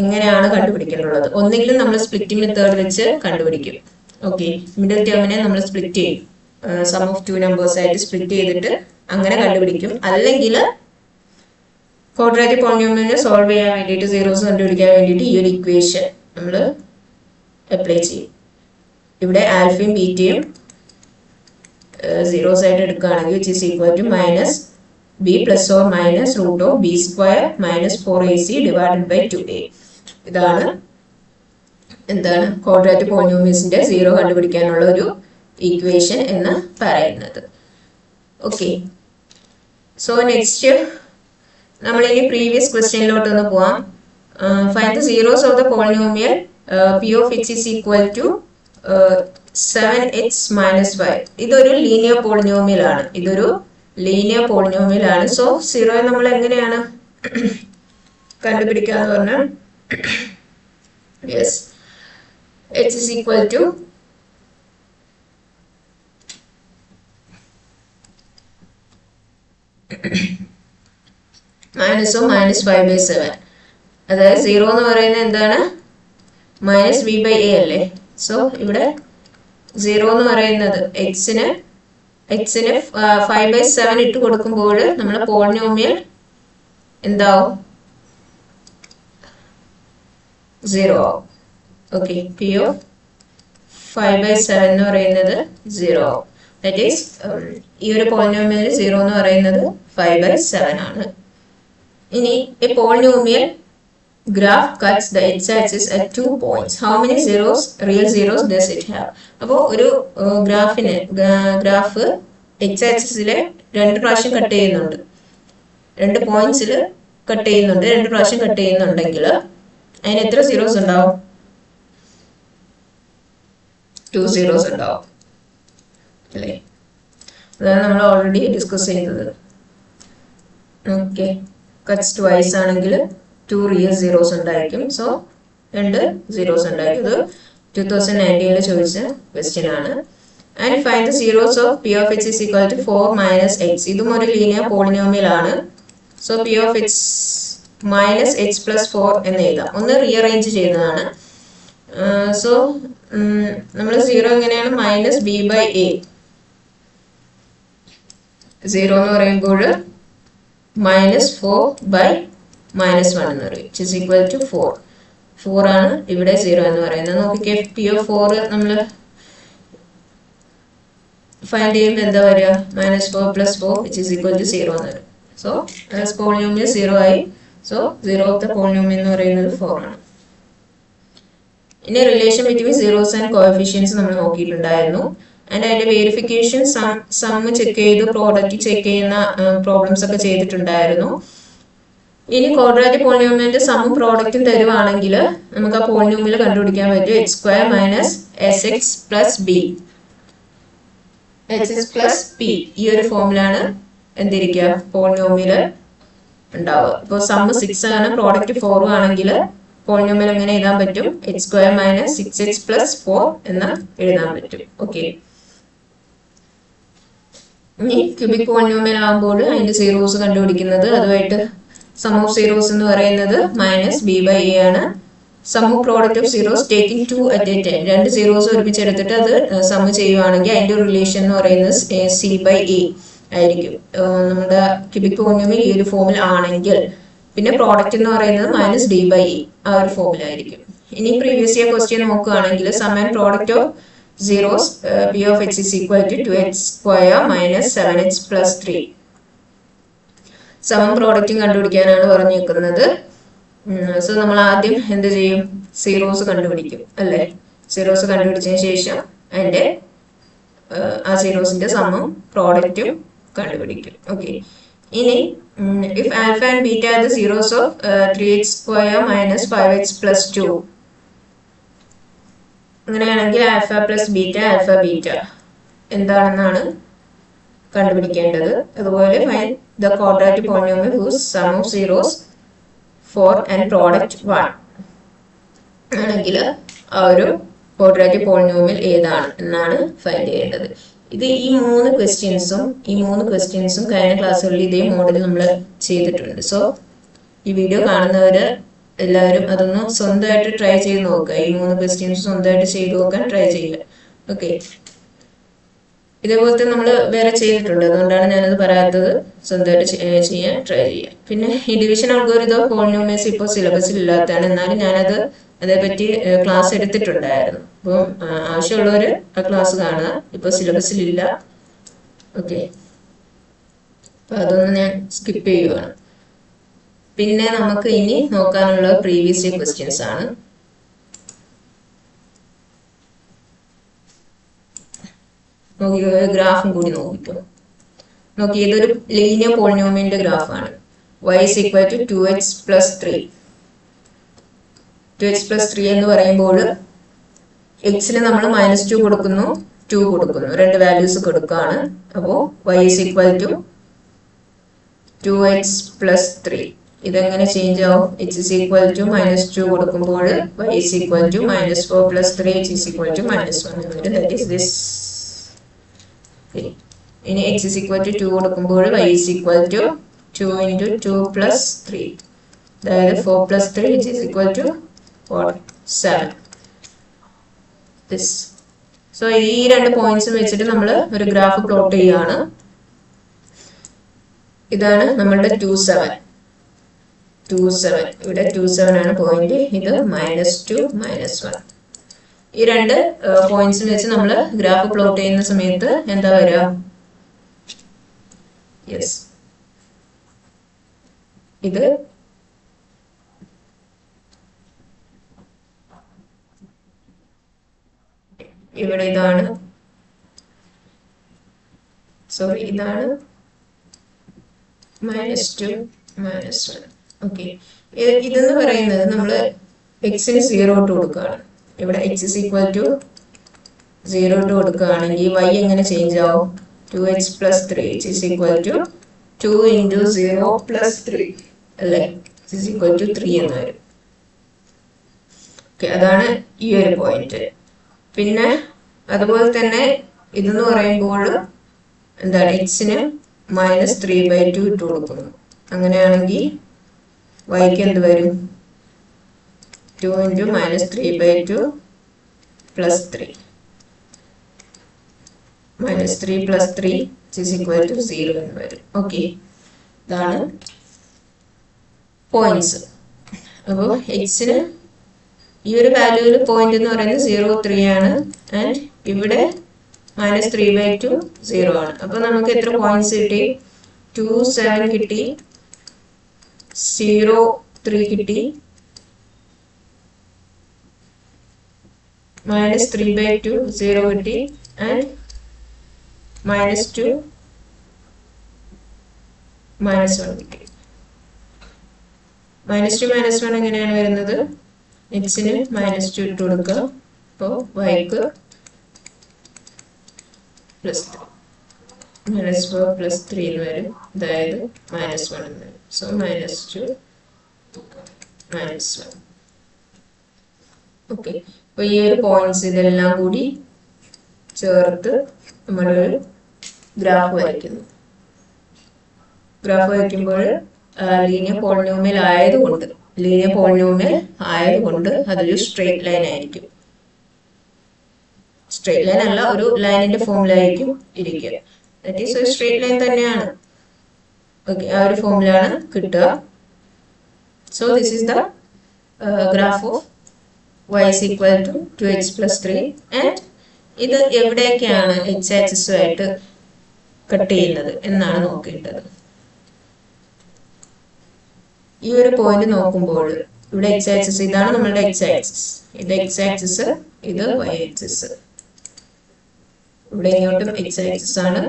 എങ്ങനെയാണ് കണ്ടുപിടിക്കേണ്ടത്. ഒന്നെങ്കിലും നമ്മൾ സ്പ്ലിറ്റിംഗ് മെത്തേഡ് വെച്ച് കണ്ടുപിടിക്കും. ഓക്കെ, മിഡിൽ ടേമിനെ നമ്മൾ സ്പ്ലിറ്റ് ചെയ്യും, സം ഓഫ് 2 നമ്പേഴ്സ് ആയിട്ട് സ്പ്ലിറ്റ് ചെയ്തിട്ട് അങ്ങനെ കണ്ടുപിടിക്കും. അല്ലെങ്കിൽ ക്വാഡ്രാറ്റിക് പോളിനോമിയലിനെ സോൾവ് ചെയ്യാൻ വേണ്ടിയിട്ട്, സീറോസ് കണ്ടുപിടിക്കാൻ വേണ്ടിയിട്ട് ഈ ഒരു ഇക്വേഷൻ നമ്മൾ അപ്ലൈ ചെയ്യും. ഇവിടെ ആൽഫയും ബീറ്റയും സീറോസ് ആയിട്ട് എടുക്കുകയാണെങ്കിൽ which is equal to minus B plus or minus root of B square minus 4ac divided by 2a. ഇതാണ് എന്താണ് ക്വാഡ്രാറ്റിക് പോളിനോമിയൽസിന്റെ സീറോ കണ്ടുപിടിക്കാനുള്ള ഒരു ഇക്വേഷൻ എന്ന് പറയുന്നത്. ഓക്കെ, സോ നെക്സ്റ്റ് നമ്മൾ ഇനി പ്രീവിയസ് ക്വസ്റ്റ്യനിലോട്ട് ഒന്ന് പോവാം. Find the zeros of the polynomial p of x is equal to 7x minus 5. ഇതൊരു ലീനിയർ പോളിനോമിയൽ ആണ്. സോ സീറോ നമ്മൾ എങ്ങനെയാണ് കണ്ടുപിടിക്കാന്ന് പറഞ്ഞാൽ yes x is equal to -5/7. അതായത് സീറോ എന്ന് പറയുന്നത് എന്താണ്, മൈനസ് ബി ബൈ എ അല്ലേ. സോ ഇവിടെ സീറോ എന്ന് പറയുന്നത് എക്സിന് 5/7 ഇട്ട് കൊടുക്കുമ്പോൾ നമ്മളെ പോളിനോമിയൽ എന്താവും, 0 ആവും. ഓക്കെ, p of 5/7 എന്ന് പറയുന്നത് 0 ആവും. ദാറ്റ് ഈസ് ഈ ഒരു പോളിനോമിയൽ 0 എന്ന് പറയുന്നത് 5/7 ആണ്. ഇനി a polynomial graph cuts the x-axis at 2 points. How many real zeros does it have? അപ്പോൾ ഒരു ഗ്രാഫ് x-axisലെ 2 പ്രാവശ്യം കട്ട് ചെയ്യുന്നുണ്ട്, 2 പോയിന്റ്സിൽ കട്ട് ചെയ്യുന്നുണ്ട്, 2 പ്രാവശ്യം കട്ട് ചെയ്യുന്നുണ്ടെങ്കിൽ അതിന് എത്ര സീറോസ് ഉണ്ടാവും? 2 സീറോസ് ഉണ്ടാവും അല്ലേ. അതാണ് നമ്മൾ ഓൾറെഡി ഡിസ്കസ് ചെയ്തത്. ഓക്കെ, കട്ട്സ് ട്വൈസ് ആണെങ്കിൽ 2 റിയൽ സീറോസ് ഉണ്ടായിരിക്കും. സോ 2 സീറോസ് ഉണ്ടായിരിക്കും. ഇത് 2019 ചോദിച്ച ക്വസ്റ്റ്യൻ ആണ്. And find the zeros of p of x is equal to 4 minus x. ഇതും ഒരു ലീനിയർ പോളിനോമിയൽ ആണ്. So p of x minus x plus 4 എന്ന് എഴുതാം. ഒന്ന് റീഅറേഞ്ച് ചെയ്തതാണ്. സോ നമ്മൾ സീറോ എങ്ങനെയാണ്, minus B by A. Zero എന്ന് പറയുമ്പോൾ -4/-1 എന്ന് പറയും, which is equal to 4. 4 ആണ് ഇവിടെ 0 എന്ന് പറയുന്നത്. നോക്കിക്കേ, p of 4 നമ്മൾ ഫൈൻഡ് ചെയ്യുമ്പോൾ എന്താ പറയുക, -4 + 4 which is equal to 0 എന്ന് വരും. സോ പോളിനോമിയൽ 0 ആയി. സോ 0 ഓഫ് ദ പോളിനോമിയൽ എന്ന് പറയുന്നത് 4 ആണ്. ഇനി relation between zeros and coefficients നമ്മൾ നോക്കിയിട്ടുണ്ടായിരുന്നു. ആൻഡ് അതിന്റെ വേരിഫിക്കേഷൻ, സം ചെക്ക് ചെയ്ത് പ്രോഡക്റ്റ് ചെക്ക് ചെയ്യുന്ന പ്രോബ്ലംസ് ഒക്കെ ചെയ്തിട്ടുണ്ടായിരുന്നു. ഇനി ക്വാഡ്രാറ്റിക് പോളിനോമിയലിന്റെ സമ്മും പ്രോഡക്റ്റും തരുവാണെങ്കിൽ നമുക്ക് ആ പോളിനോമിയൽ കണ്ടുപിടിക്കാൻ പറ്റും. x² - sx + b. hx + p ഈ ഒരു ഫോമിലാണ് എന്തിരിക്കുക, പോളിനോമിയൽ ഉണ്ടാവുക. ഇപ്പോൾ സമ്മ് 6 ആണ്, പ്രോഡക്റ്റ് 4 ആണെങ്കിൽ പോളിനോമിയൽ എങ്ങനെ എഴുതാൻ പറ്റും, x² - 6x + 4 എന്ന് എഴുതാൻ പറ്റും. ഓക്കെ, ഇനി ക്യൂബിക് പോളിനോമിയൽ ആകുമ്പോൾ അതിന്റെ സീറോസ് കണ്ടുപിടിക്കുന്നത് അതുമായിട്ട് സം ഓഫ് സീറോസ് എന്ന് പറയുന്നത് മൈനസ് ബി ബൈ എ ആണ്. Sum of product of zeros taking 2 at a time, രണ്ട് സീറോസ് ഒരുമിച്ച് എടുത്തിട്ട് അത് സം ചെയ്യുവാണെങ്കിൽ അതിന്റെ റിലേഷൻ എന്ന് പറയുന്നത് സി ബൈ എ ആയിരിക്കും. നമ്മുടെ ക്യൂബിക് പോളിനോമിയൽ ഈ ഒരു ഫോമിൽ ആണെങ്കിൽ പിന്നെ പ്രോഡക്റ്റ് എന്ന് പറയുന്നത് മൈനസ് ഡി ബൈ ഇ ആ ഒരു ഫോമിലായിരിക്കും. ഇനി പ്രീവിയസ് ഇയർ ക്വസ്റ്റ്യൻ നോക്കുകയാണെങ്കിൽ sum and product of zeros P of X is equal to 2x square minus 7x plus 3. സമം പ്രോഡക്റ്റും കണ്ടുപിടിക്കാനാണ് പറഞ്ഞിരിക്കുന്നത്. സോ നമ്മൾ ആദ്യം എന്ത് ചെയ്യും, സീറോസ് കണ്ടുപിടിക്കും അല്ലേ. സീറോസ് കണ്ടുപിടിച്ചതിന് ശേഷം അതിന്റെ ആ സീറോസിന്റെ സമം പ്രോഡക്റ്റും കണ്ടുപിടിക്കും. ഓക്കെ, ഇനി if alpha and beta are the zeros of 3x square minus 5x plus 2, അങ്ങനെയാണെങ്കിൽ ആൽഫ പ്ലസ് ബീറ്റ എന്താണെന്നാണ് കണ്ടുപിടിക്കേണ്ടത്. അതുപോലെ find the quadratic polynomial whose sum of zeros 4 and product 1 ആണെങ്കിൽ ആ ഒരു ക്വാഡ്രാറ്റിക് പോളിനോമിയൽ ഏതാണ് എന്നാണ് ഫൈൻഡ് ചെയ്യേണ്ടത്. ഇത് ഈ മൂന്ന് ക്വസ്റ്റ്യൻസും കഴിഞ്ഞ ക്ലാസ്സുകളിൽ ഇതേ മോഡൽ നമ്മൾ ചെയ്തിട്ടുണ്ട്. സോ ഈ വീഡിയോ കാണുന്നവര് എല്ലാവരും അതൊന്ന് സ്വന്തമായിട്ട് ട്രൈ ചെയ്ത് നോക്കുക. ഈ മൂന്ന് ക്വസ്റ്റ്യൻസ് സ്വന്തമായിട്ട് ചെയ്ത് നോക്കാൻ ട്രൈ ചെയ്യുക. ഓക്കെ, ഇതേപോലത്തെ നമ്മൾ വേറെ ചെയ്തിട്ടുണ്ട്, അതുകൊണ്ടാണ് ഞാനത് പറയാത്തത്. സ്വന്തമായിട്ട് ചെയ്യാൻ ട്രൈ ചെയ്യുക. പിന്നെ ഈ ഡിവിഷൻ അൽഗോരിതം ഓഫ് പോളിനോമിയൽസ് ഇപ്പോൾ സിലബസിൽ ഇല്ലാത്തതാണ്, എന്നാലും ഞാനത് അതേപറ്റി ക്ലാസ് എടുത്തിട്ടുണ്ടായിരുന്നു. അപ്പം ആവശ്യമുള്ളവര് ആ ക്ലാസ് കാണുക. ഇപ്പൊ സിലബസിലില്ല. ഓക്കെ, അപ്പൊ അതൊന്ന് ഞാൻ സ്കിപ്പ് ചെയ്യുവാണ്. പിന്നെ നമുക്ക് ഇനി നോക്കാനുള്ള പ്രീവിയസ് ഇയർ ക്വസ്റ്റ്യൻസ് ആണ്. നോക്കിക്കോ, ഗ്രാഫും കൂടി നോക്കിക്കോ. നോക്കി, ഇതൊരു ലീനിയർ പോളിനോമിയലിന്റെ ഗ്രാഫാണ്. y is equal to 2x plus 3. 2x plus 3 എന്ന് പറയുമ്പോൾ എക്സിന് നമ്മൾ -2 കൊടുക്കുന്നു, 2 കൊടുക്കുന്നു, രണ്ട് വാല്യൂസ് കൊടുക്കുകയാണ്. അപ്പോൾ y is equal to 2x plus 3. ഇതെങ്ങനെ ചേഞ്ച് ആവും? x is equal to -2 കൊടുക്കുമ്പോൾ y is equal to -4 plus 3, x is equal to -1. That is this. ഇനി x is equal to 2 കൊടുക്കുമ്പോൾ y is equal to 2 into 2 plus 3. അതായത് 4 plus 3, which is equal to 7. This. So ഈ രണ്ട് points വെച്ചിട്ട് നമ്മൾ ഒരു graph plot ചെയ്യുകയാണ്. ഇതാണ് നമ്മളുടെ 27. ഇവിടെ 27 ആണ് പോയിന്റ്. ഇത് -2 -1. ഈ രണ്ട് പോയിന്റ്സ് വെച്ച് നമ്മൾ ഗ്രാഫ് പ്ലോട്ട് ചെയ്യുന്ന സമയത്ത് എന്താ വരിക? യെസ്, ഇത് ഇവിടെ ഇതാണ്, സോറി, ഇതാണ് -2 -1. ഓക്കെ, ഇതെന്ന് പറയുന്നത് നമ്മൾ എക്സിന് 0 ഇട്ട് കൊടുക്കുകയാണ്. ഇവിടെ x is equal to 0 ഇട്ട് കൊടുക്കുകയാണെങ്കിൽ y എങ്ങനെ ചേഞ്ച് ആവും? 2x plus 3, which is equal to 2 into 0 plus 3 അല്ലേ, x is equal to 3 എന്ന് വരും. ഓക്കെ, അതാണ് ഈ ഒരു പോയിന്റ്. പിന്നെ അതുപോലെ തന്നെ ഇതെന്ന് പറയുമ്പോൾ എന്താണ്, എക്സിന് -3/2 ഇട്ട് കൊടുക്കുന്നു. അങ്ങനെയാണെങ്കിൽ വൈക്ക് എന്ത് വരും? 2 into -3/2 plus 3. -3 plus 3 is equal to 0 എന്ന് വരും. ഓക്കെ, ഇതാണ് പോയിന്റ്സ്. അപ്പോൾ എക്സിന് ഈ ഒരു വാല്യൂവിൽ പോയിന്റ് എന്ന് പറയുന്നത് 0, 3 ആണ്. ആൻഡ് ഇവിടെ -3/2 0 ആണ്. അപ്പൊ നമുക്ക് എത്ര പോയിന്റ്സ് കിട്ടി? 2, 7 കിട്ടി, 0, 3 കിട്ടി, -3/2 0 കിട്ടി, ആൻഡ് -2 -1 കിട്ടി. -2 -1 എങ്ങനെയാണ് വരുന്നത്? എക്സിന് -2 ഇട്ട് കൊടുക്കുക. അപ്പോൾ വൈക്ക് +3, -4 + 3 എന്ന് വരും. അതായത് -1 എന്ന് വരും. സോ -2 -1. ഓക്കെ, അപ്പോൾ ഈ ഒരു പോയിന്റ്സ് ഇതെല്ലാം കൂടി ചേർത്ത് നമ്മളൊരു ഗ്രാഫ് വരയ്ക്കുന്നു. ഗ്രാഫ് വരയ്ക്കുമ്പോൾ ലീനിയർ പോളിനോമിയൽ ആയതുകൊണ്ട് അതൊരു സ്ട്രെയിറ്റ് ലൈൻ ആയിരിക്കും. സ്ട്രെയിറ്റ് ലൈൻ അല്ല, ഒരു ലൈനിന്റെ ഫോമിലായിരിക്കും ഇരിക്കുക. ദാറ്റ് ഈസ് ഒരു സ്ട്രെയിറ്റ് ലൈൻ തന്നെയാണ്. ഓക്കെ, ആ ഒരു ഫോമിലാണ് കിട്ടുക. So this is the graph of y is equal to 2x plus 3 and ഇത് എവിടെയൊക്കെയാണ് x ആക്സിസുമായിട്ട് കട്ട് ചെയ്യുന്നത് എന്നാണ് നോക്കേണ്ടത്. ഈ ഒരു പോയിന്റ് നോക്കുമ്പോൾ ഇവിടെ x ആക്സിസ്, ഇതാണ് നമ്മളുടെ x ആക്സിസ്, ഇത് x ആക്സിസ്, ഇത് y ആക്സിസ്. ഇവിടെ ഇങ്ങോട്ടും x ആക്സിസ് ആണ്,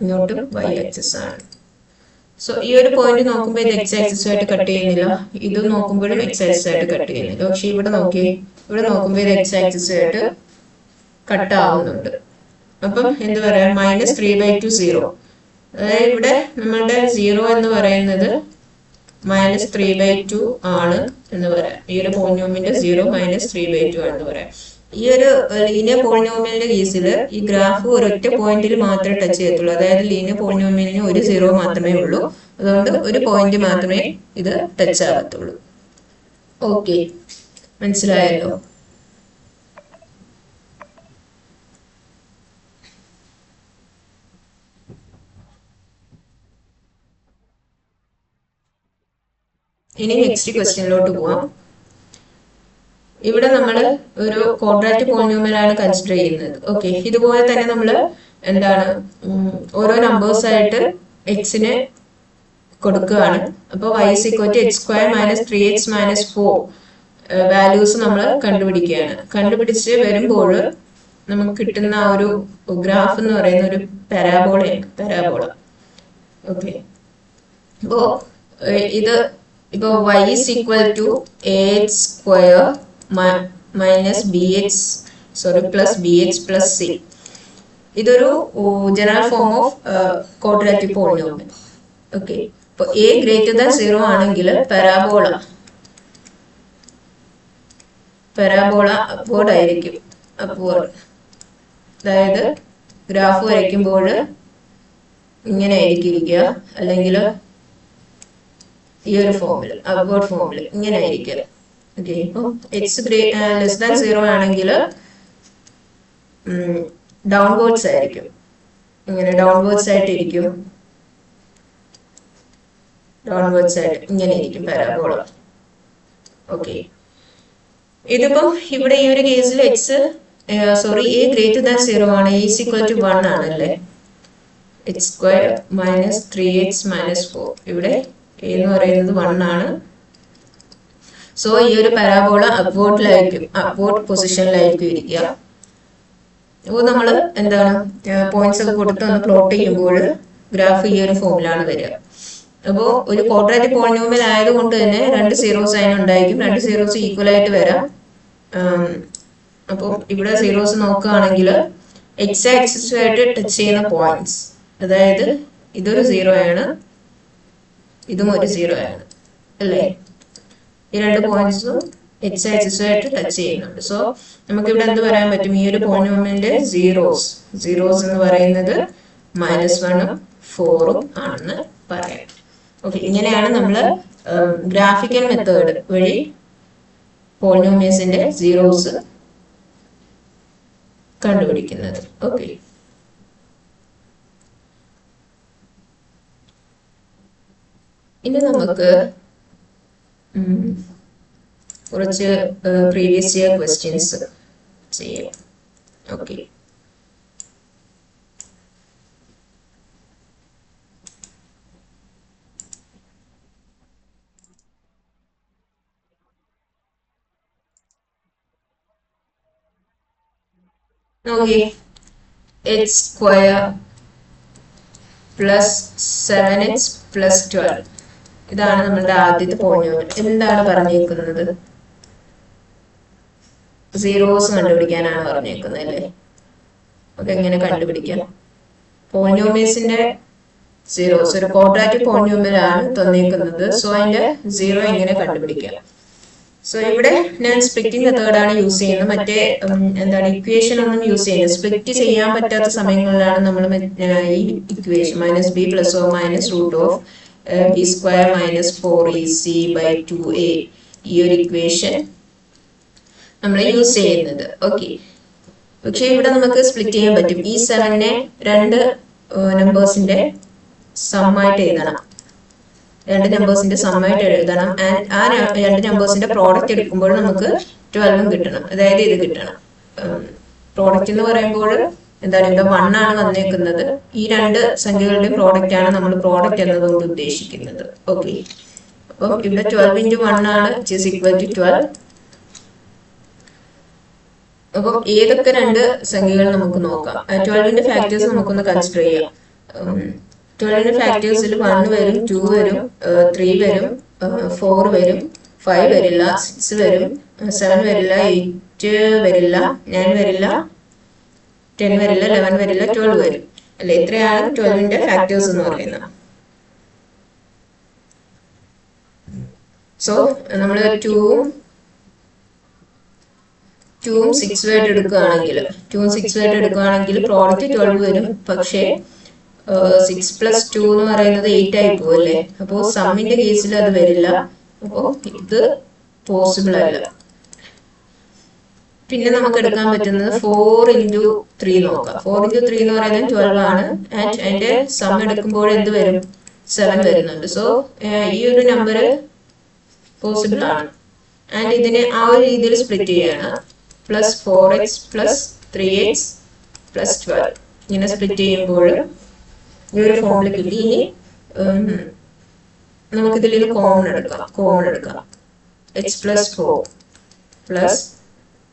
ഇങ്ങോട്ടും y ആക്സിസ് ആണ്. സോ ഈ ഒരു പോയിന്റ് നോക്കുമ്പോൾ ഇത് x ആക്സിസുമായിട്ട് കട്ട് ചെയ്യുന്നില്ല, ഇത് നോക്കുമ്പോഴും x ആക്സിസുമായിട്ട് കട്ട് ചെയ്യുന്നില്ല. പക്ഷെ ഇവിടെ നോക്കുമ്പോൾ ഇത് x ആക്സിസുമായിട്ട് കട്ട് ആവുന്നുണ്ട്. അപ്പം എന്ത് പറയാം, -3/2 0. അതായത് ഇവിടെ നമ്മളുടെ 0 എന്ന് പറയുന്നത് -3/2 ആണ് എന്ന് പറയാം. ഈ ഒരു പോളിനോമിയലിന്റെ 0 -3/2 ആണെന്ന് പറയാം. ഈ ഒരു ലീനിയർ പോളിനോമിയലിന്റെ കേസിൽ ഈ ഗ്രാഫ് ഒരൊറ്റ പോയിന്റിൽ മാത്രമേ ടച്ച് ചെയ്യത്തുള്ളൂ. അതായത് ലീനിയർ പോളിനോമിയലിന് ഒരു 0 മാത്രമേ ഉള്ളൂ. അതുകൊണ്ട് ഒരു പോയിന്റ് മാത്രമേ ഇത് ടച്ച് ആകത്തുള്ളൂ. ഓക്കെ, മനസ്സിലായല്ലോ? ഇനി നെക്സ്റ്റ് ക്വസ്റ്റ്യനിലോട്ട് പോവാം. ഇവിടെ നമ്മൾ ഒരു ക്വാഡ്രാറ്റിക് പോളിനോമിയലാണ് കൺസിഡർ ചെയ്യുന്നത്. ഓക്കെ, ഇതുപോലെ തന്നെ നമ്മൾ എന്താണ് ഓരോ നമ്പേഴ്സ് ആയിട്ട് എക്സിന് കൊടുക്കുകയാണ്. അപ്പോൾ y is equal to x square minus 3x minus 4 values നമ്മൾ കണ്ടുപിടിക്കുകയാണ്. കണ്ടുപിടിച്ച് വരുമ്പോൾ നമുക്ക് കിട്ടുന്ന ആ ഒരു ഗ്രാഫ് എന്ന് പറയുന്ന ഒരു പരാബോള. ഓക്കെ, അപ്പോൾ ഇത് ഇപ്പോൾ y is equal to ax square minus plus bx plus c. ഇതൊരു general form of quadratic polynomial. Okay, ഇപ്പോൾ a greater than 0 ആണെങ്കിൽ പരാബോള അപ്വേർഡ് ആയിരിക്കും. അതായത് ഗ്രാഫ് വരയ്ക്കുമ്പോൾ ഇങ്ങനെ ആയിരിക്കും ഇരിക്കുക, അല്ലെങ്കിൽ ഈ ഒരു ഫോമിൽ അപ്വേർഡ് ഫോമിൽ ഇങ്ങനെ ആയിരിക്കും. ഓക്കെ, ഇപ്പോൾ എക്സ് ലെസ് ദാൻ 0 ആണെങ്കിൽ ഡൗൺവേർഡ്സ് ആയിരിക്കും, ഇങ്ങനെ ഡൗൺവേർഡ്സ് ആയിട്ടിരിക്കും, ഇങ്ങനെ ഇരിക്കും പരാബോള. ഓക്കെ, ഇതിപ്പം ഇവിടെ ഈ ഒരു കേസിൽ a greater than 0 ആണ്, a is equal to 1 ആണല്ലേ. x square minus 3x minus 4, ഇവിടെ a എന്ന് പറയുന്നത് 1 ആണ്. സോ ഈ ഒരു പരാബോള അപ്വേർഡ് പൊസിഷനിലായിരിക്കും ഇരിക്കുക. അപ്പോൾ നമ്മൾ എന്താണ് പോയിന്റ്സ് ഒക്കെ കൊടുത്ത് ഒന്ന് പ്ലോട്ട് ചെയ്യുമ്പോൾ ഗ്രാഫ് ഈ ഒരു ഫോമിലാണ് വരിക. അപ്പോൾ ഒരു ക്വാഡ്രാറ്റിക് പോളിനോമിയൽ ആയതുകൊണ്ട് തന്നെ 2 സീറോസ് അതിനുണ്ടായിരിക്കും, 2 സീറോസ് ഈക്വൽ ആയിട്ട് വരാം. അപ്പോൾ ഇവിടെ സീറോസ് നോക്കുകയാണെങ്കിൽ എക്സ് ആക്സിസുമായിട്ട് ടച്ച് ചെയ്യുന്ന പോയിന്റ്സ്, അതായത് ഇതൊരു 0 ആണ്, ഇതും ഒരു 0 ആണ് അല്ലേ. ഈ 2 പോയിന്റ്സും എക്സ് ആക്സിസുമായിട്ട് ടച്ച് ചെയ്യുന്നുണ്ട്. സോ നമുക്ക് ഇവിടെ എന്ത് പറയാൻ പറ്റും, ഈ ഒരു പോളിനോമിയലിന്റെ സീറോസ് എന്ന് പറയുന്നത് -1ഉം 4ഉം ആണെന്ന് പറയാം. ഓക്കെ, ഇങ്ങനെയാണ് നമ്മൾ ഗ്രാഫിക്കൽ മെത്തേഡ് വഴി പോളിനോമിയൽസിന്റെ സീറോസ് കണ്ടുപിടിക്കുന്നത്. ഓക്കെ, ഇനി നമുക്ക് കുറച്ച് പ്രീവിയസ് ഇയർ ക്വസ്റ്റ്യൻസ് ചെയ്യാം. ഓക്കെ, നോക്കിയേ, x square plus 7x plus 12, ഇതാണ് നമ്മളുടെ ആദ്യത്തെ പോളിനോമിയൽ. എന്താണ് പറഞ്ഞേക്കുന്നത്, സീറോസ് കണ്ടുപിടിക്കാനാണ് പറഞ്ഞേക്കുന്നത് അല്ലേ. അപ്പൊ എങ്ങനെ കണ്ടുപിടിക്കാം, പോളിനോമിയൽസിന്റെ സീറോസ്, ഒരു ക്വാഡ്രാറ്റിക് പോളിനോമിയൽ ആണ് തന്നേക്കുന്നത്. സോ അതിന്റെ 0 എങ്ങനെ കണ്ടുപിടിക്കാം. സോ ഇവിടെ ഞാൻ സ്പ്ലിറ്റിംഗ് മെത്തേഡാണ് യൂസ് ചെയ്യുന്നത്. മറ്റേ എന്താണ് ഇക്വേഷൻ ഒന്നും യൂസ് ചെയ്യുന്നത്. സ്പ്ലിറ്റ് ചെയ്യാൻ പറ്റാത്ത സമയങ്ങളിലാണ് നമ്മൾ ഈ ഇക്വേഷൻ -b ± √b² - 4ac/2a ഈ ഒരു ഇക്വേഷൻ നമ്മൾ യൂസ് ചെയ്യുന്നത്. ഓക്കെ, പക്ഷെ ഇവിടെ നമുക്ക് സ്പ്ലിറ്റ് ചെയ്യാൻ പറ്റും. ഈ 7നെ രണ്ട് നമ്പേഴ്സിന്റെ സമ്മായിട്ട് എഴുതണം. രണ്ട് നമ്പേഴ്സിന്റെ സമ്മായിട്ട് എഴുതണം. ആൻഡ് ആ രണ്ട് നമ്പേഴ്സിന്റെ പ്രോഡക്റ്റ് എടുക്കുമ്പോൾ നമുക്ക് 12 കിട്ടണം. അതായത് ഇത് കിട്ടണം. പ്രോഡക്റ്റ് എന്ന് പറയുമ്പോൾ എന്താണ്, ഇവിടെ 1 ആണ് വന്നേക്കുന്നത്. ഈ രണ്ട് സംഖ്യകളുടെ പ്രോഡക്റ്റ് ആണ് നമ്മൾ പ്രോഡക്റ്റ് എന്നതുകൊണ്ട് ഉദ്ദേശിക്കുന്നത്. ഓക്കെ, അപ്പം ഇവിടെ 12 × 1 ആണ്, = 12. അപ്പം ഏതൊക്കെ രണ്ട് സംഖ്യകൾ നമുക്ക് നോക്കാം. 12ന്റെ ഫാക്ടേഴ്സ് നമുക്കൊന്ന് കൺസിഡർ ചെയ്യാം. 12ന്റെ ഫാക്ടേഴ്സിൽ 1 വരും, 2 വരും, 3 വരും, 4 വരും, 5 വരില്ല, 6 വരും, 7 വരില്ല, 8 വരില്ല, 9 വരില്ല, 10 വരില്ല, 11 വരില്ല, 12 വരും അല്ലെ. ഇത്രയാണ് 12ന്റെ ഫാക്ടേഴ്സ് എന്ന് പറയുന്നത്. സോ നമ്മൾ 2ഉം 6 ആയിട്ട് എടുക്കുകയാണെങ്കിൽ പ്രോഡക്റ്റ് 12 വരും. പക്ഷേ 6 + 2 എന്ന് പറയുന്നത് 8 ആയി പോവല്ലേ. അപ്പോൾ സമ്മിന്റെ കേസിൽ അത് വരില്ല. അപ്പോൾ ഇത് പോസിബിൾ അല്ല. പിന്നെ നമുക്ക് എടുക്കാൻ പറ്റുന്നത് 4 × 3 നോക്കാം. 4 × 3 എന്ന് പറയുന്നത് 12 ആണ്. ആൻഡ് അതിന്റെ സം എടുക്കുമ്പോൾ എന്ത് വരും? 7 വരുന്നുണ്ട്. സോ ഈ ഒരു നമ്പർ പോസിബിൾ ആണ്. ആൻഡ് ഇതിനെ ആ ഒരു രീതിയിൽ സ്പ്ലിറ്റ് ചെയ്യാണ്. +4x + 3x + 12 ഇങ്ങനെ സ്പ്ലിറ്റ് ചെയ്യുമ്പോൾ ഈ ഒരു ഫോമിൽ കിട്ടി. ഇനി നമുക്കിതിൽ ഇത് കോമൺ എടുക്കാം. h + 4 പ്ലസ്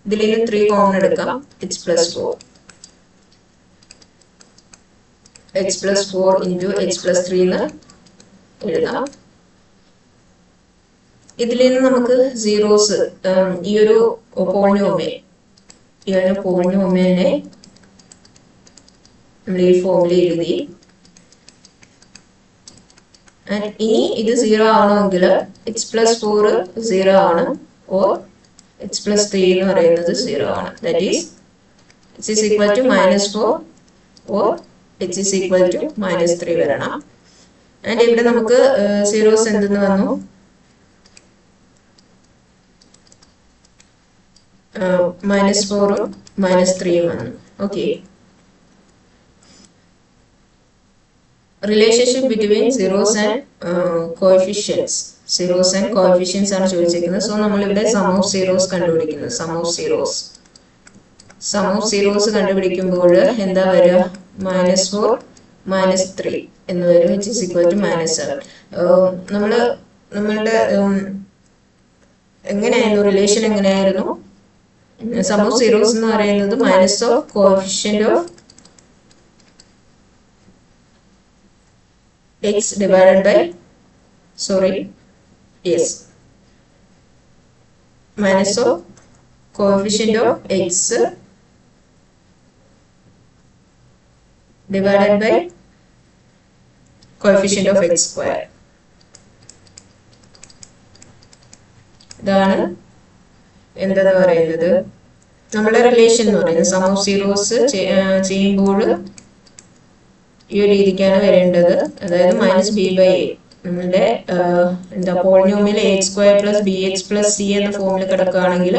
ഇതിൽ നിന്ന് 3 കോമൺ എടുക്കാം. h + 4 × h + 3 എന്ന് എഴുതാം. ഇതിൽ നിന്ന് നമുക്ക് സീറോസ്, ഈ ഒരു പോളിനോമിയലിനെ നമ്മൾ ഈ ഫോമിൽ എഴുതി. ഇനി ഇത് 0 ആവണമെങ്കിൽ h + 4 0 ആണ്, ഓർ h + 3 എന്ന് പറയുന്നത് 0 ആണ്. That is h = -4 or h = -3 വരണം. ആൻഡ് ഇവിടെ നമുക്ക് സീറോസ് എന്തെന്ന് വന്നു? -4 ഉം -3 ഉം വന്നു. Okay, relationship between zeros and coefficients ആണ് ചോദിച്ചിരിക്കുന്നത്. സോ നമ്മൾ ഇവിടെ സം ഓഫ് സീറോസ് കണ്ടുപിടിക്കുന്നു. സം ഓഫ് സീറോസ് കണ്ടുപിടിക്കുമ്പോൾ എന്താ വരിക? -4 -3 എന്ന് വരും. h = -7. നമ്മളുടെ എങ്ങനെയായിരുന്നു റിലേഷൻ? എങ്ങനെയായിരുന്നു? സം ഓഫ് സീറോസ് എന്ന് പറയുന്നത് minus of coefficient of x divided by minus of coefficient of x divided by coefficient of x square. ഇതാണ് എന്താന്ന് പറയുന്നത് നമ്മുടെ റിലേഷൻ എന്ന് പറയുന്നത്. സം ഓഫ് സീറോസ് ചെയ്യുമ്പോൾ ഈ ഒരു രീതിക്കാണ് വരേണ്ടത്. അതായത് -b/a നമ്മളുടെ എന്താ പോളിനോമിയൽ ax² + bx + c എന്ന ഫോമിൽ കിടക്കുകയാണെങ്കിൽ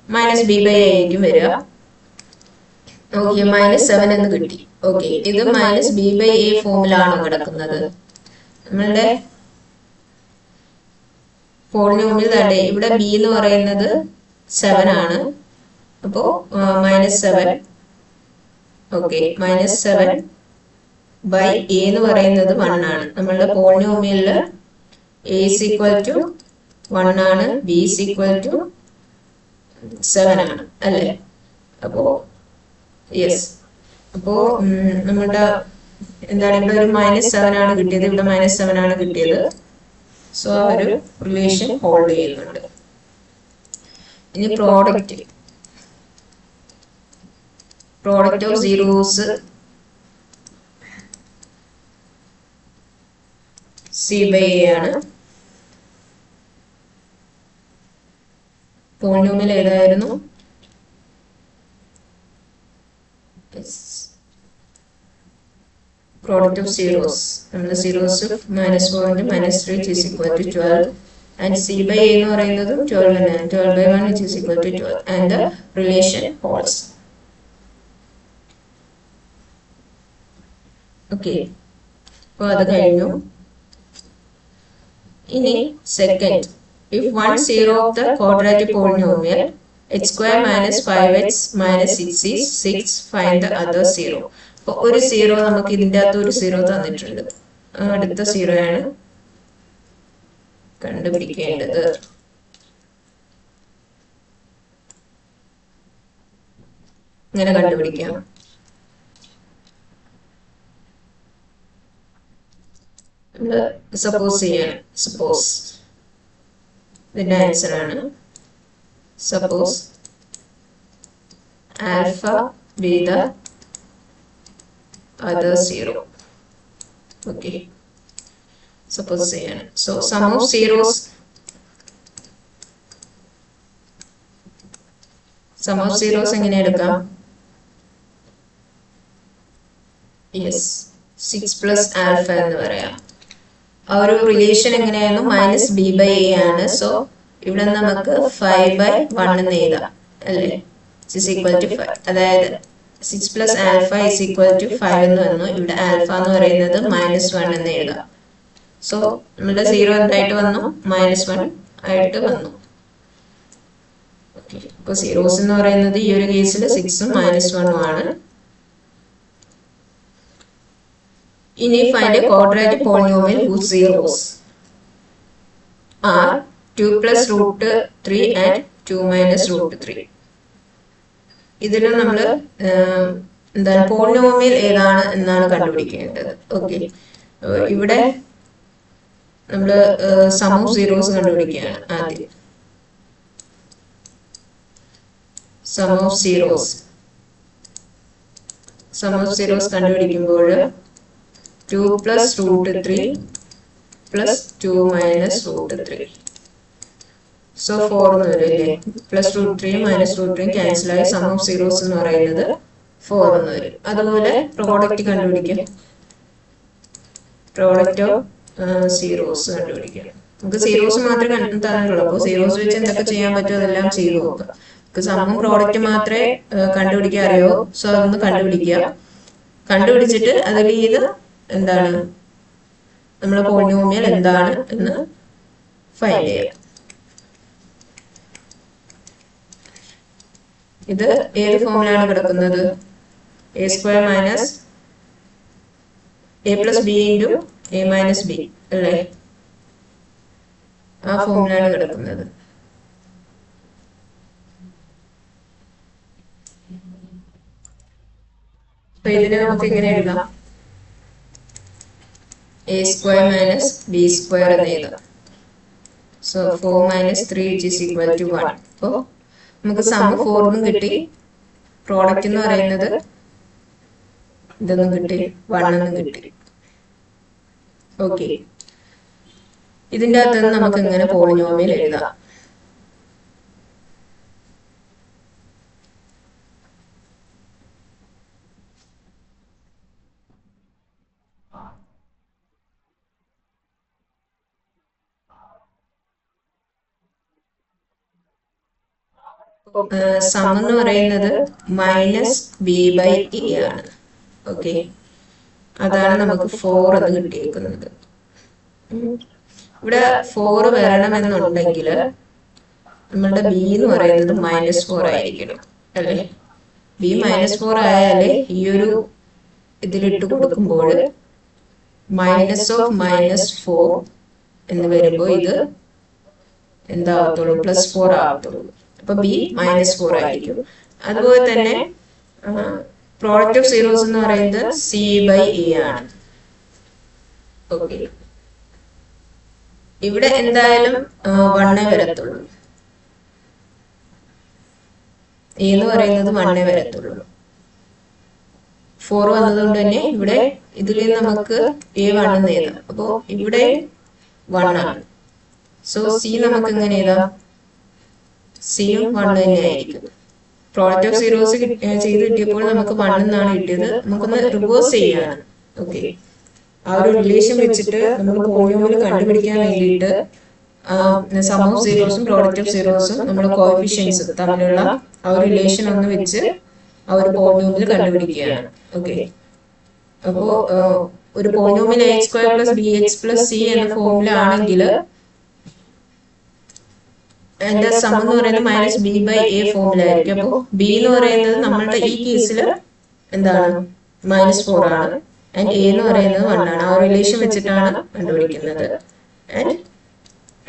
-b/a ആയിരിക്കും വരിക. ഓക്കെ, -7 എന്ന് കിട്ടി. ഓക്കെ, ഇത് -b/a ഫോമിലാണോ കിടക്കുന്നത്? നമ്മളുടെ പോളിനോമിയൽ തന്നെ ഇവിടെ b എന്ന് പറയുന്നത് 7 ആണ്. അപ്പോ -7. ഓക്കെ, -7 by a എന്ന് പറയുന്നത് 1 ആണ്. നമ്മളുടെ പോളിനോമിയലില് a = 1 ആണ്, b = 7 ആണ് അല്ലേ. അപ്പോ യെസ്, അപ്പോ നമ്മുടെ എന്താണ് ഇവിടെ ഒരു -7 ആണ് കിട്ടിയത്, ഇവിടെ -7 ആണ് കിട്ടിയത്. സോ ആ ഒരു റിലേഷൻ ഹോൾഡ് ചെയ്യുന്നുണ്ട്. ഇനി പ്രോഡക്റ്റ് ഓഫ് സീറോസ് c/a ആണ്. പോളിനോമിയൽ ഏതായിരുന്നു? Product of zeros. The zeros of -4 into -3 which is equal to 12. And C by A എന്ന് പറയുന്നത് 12 ആണ്. 12 by 1 which is equal to 12. And the relation holds. Okay. അപ്പോൾ അത് കഴിഞ്ഞു. ഇനി second. If one zero of the quadratic polynomial x square minus 5x minus 6 is 6, find the other zero. അപ്പോൾ ഒരു zero നമുക്ക് ഇതിൻ്റെ അകത്ത് ഒരു സീറോ തന്നിട്ടുണ്ട്. അടുത്ത സീറോ ആണ് കണ്ടുപിടിക്കേണ്ടത്. ഇങ്ങനെ കണ്ടുപിടിക്കാം. സപ്പോസ് ചെയ്യാണ്. സപ്പോസ് ഇതിന്റെ ആൻസർ ആണ് suppose alpha B the other zero. Okay, suppose ചെയ്യാണ്. So sum of zeros എങ്ങനെ എടുക്കാം? യെസ്, 6 പ്ലസ് ആൽഫ എന്ന് പറയാം. ആ ഒരു റിലേഷൻ എങ്ങനെയായിരുന്നു? -b/a ആണ്. സോ ഇവിടെ നമുക്ക് 5/1 എന്ന് എഴുതാം അല്ലേ? is equal to 5. അതായത് 6 plus alpha is equal to 5 എന്ന് വന്നു. ഇവിടെ ആൽഫ എന്ന് പറയുന്നത് -1 എന്ന് എഴുതാം. സോ നമ്മുടെ 0 എന്തായിട്ട് വന്നു? -1 ആയിട്ട് വന്നു. ഓക്കെ, അപ്പോൾ സീറോസ് എന്ന് പറയുന്നത് ഈ ഒരു കേസിൽ 6ഉം -1ഉം ആണ്. ഇനി find A quadratic polynomial whose zeros are 2 plus √3 and 2 minus √3. ഇതിൽ നമ്മൾ എന്താണ് പോളിനോമിയൽ ഏതാണ് എന്നാണ് കണ്ടുപിടിക്കേണ്ടത്. ഓക്കെ, ഇവിടെ നമ്മൾ സം ഓഫ് സീറോസ് കണ്ടുപിടിക്കുകയാണ് ആദ്യം. സം ഓഫ് സീറോസ് കണ്ടുപിടിക്കുമ്പോൾ 2 plus √3 plus 2 minus √3. സോ 4 എന്ന് വരും അല്ലേ? പ്ലസ് √3 മൈനസ് √3 ക്യാൻസൽ ആയി സം ഓഫ് സീറോസ് എന്ന് പറയുന്നത് 4 എന്ന് വരും. അതുപോലെ പ്രോഡക്റ്റ് കണ്ടുപിടിക്കാം. പ്രോഡക്റ്റ് ഓഫ് സീറോസ് കണ്ടുപിടിക്കാം. നമുക്ക് സീറോസ് മാത്രമേ തന്നിട്ടുള്ളൂ. അപ്പോൾ സീറോസ് വെച്ച് എന്തൊക്കെ ചെയ്യാൻ പറ്റുമോ അതെല്ലാം ചെയ്തു നോക്കാം. നമുക്ക് സമ്മും പ്രോഡക്റ്റ് മാത്രമേ കണ്ടുപിടിക്കാൻ അറിയോ. സോ അതൊന്ന് കണ്ടുപിടിക്കുക. കണ്ടുപിടിച്ചിട്ട് അതിൽ ഇത് എന്താണ് നമ്മുടെ പോളിനോമിയൽ എന്താണ് എന്ന് ഫൈൻഡ് ചെയ്യാം. ഇത് ഏത് ഫോമിലാണ് കിടക്കുന്നത്? a square minus a plus B into a minus B അല്ലേ? ആ ഫോമിലാണ് കിടക്കുന്നത്. അപ്പൊ ഇതിനെ നമുക്ക് എങ്ങനെ എഴുതാം? a square minus B square എന്ന് എഴുതാം. So 4 minus 3 which is equal to 1. അപ്പോൾ നമുക്ക് സം 4 എന്നും കിട്ടി. പ്രോഡക്റ്റ് എന്ന് പറയുന്നത് ഇതൊന്നും കിട്ടി, 1 എന്നും കിട്ടി. ഓക്കെ, ഇതിൻ്റെ അകത്ത് നിന്ന് നമുക്ക് ഇങ്ങനെ പോളിനോമിയൽ എഴുതാം. സം എന്ന് പറയുന്നത് -b/a ആണ്. ഓക്കെ, അതാണ് നമുക്ക് 4 എന്ന് കിട്ടിയിരിക്കുന്നത്. ഇവിടെ 4 വരണമെന്നുണ്ടെങ്കിൽ നമ്മളുടെ ബി എന്ന് പറയുന്നത് -4 ആയിരിക്കണം അല്ലേ? ബി -4 ആയാലേ ഈ ഒരു ഇതിലിട്ട് കൊടുക്കുമ്പോൾ -4 എന്ന് വരുമ്പോൾ ഇത് എന്താവത്തുള്ളൂ? +4 ആവത്തുള്ളൂ. അപ്പൊ ബി -4 ആയിരിക്കും. അതുപോലെ തന്നെ പ്രോഡക്റ്റ് ഓഫ് സീറോസ് എന്ന് പറയുന്നത് c/a ആണ്. ഓക്കെ, ഇവിടെ എന്തായാലും 1 വരത്തുള്ളൂ. a എന്ന് പറയുന്നത് 1 വരത്തുള്ളൂ. 4 വന്നതുകൊണ്ട് തന്നെ ഇവിടെ ഇതിൽ നമുക്ക് a1 എന്ന് എഴുതാം. അപ്പോ ഇവിടെ 1 ആണ്. സോ c നമുക്ക് എങ്ങനെ എഴുതാം? സിയും 1 തന്നെയായിരിക്കും. പ്രോഡക്റ്റ് ഓഫ് സീറോസ് ചെയ്ത് കിട്ടിയപ്പോൾ നമുക്ക് 1 എന്നാണ് കിട്ടിയത്. നമുക്കൊന്ന് റിവേഴ്സ് ചെയ്യാണ്. ഓക്കെ, ആ ഒരു റിലേഷൻ വെച്ചിട്ട് നമ്മൾ പോളിനോമിയൽ കണ്ടുപിടിക്കാൻ വേണ്ടിയിട്ട് സം ഓഫ് സീറോസും പ്രോഡക്റ്റ് ഓഫ് സീറോസും നമ്മൾ കോഎഫിഷ്യൻസും തമ്മിലുള്ള ആ ഒരു റിലേഷൻ ഒന്ന് വെച്ച് ആ ഒരു പോളിനോമിയൽ കണ്ടുപിടിക്കുകയാണ്. ഓക്കെ, അപ്പോ ഒരു polynomial A square plus B X plus C എന്ന ഫോമിൽ ആണെങ്കിൽ അതിന്റെ സം എന്ന് പറയുന്നത് മൈനസ് ബി ബൈ എ ഫോമിലായിരിക്കും. അപ്പോൾ ബി എന്ന് പറയുന്നത് നമ്മളുടെ ഈ കേസിൽ എന്താണ് -4 ആണ്. ആൻഡ് എ എന്ന് പറയുന്നത് 1 ആണ്. ആ റിലേഷൻ വെച്ചിട്ടാണ് കണ്ടുപിടിക്കുന്നത്. ആൻഡ്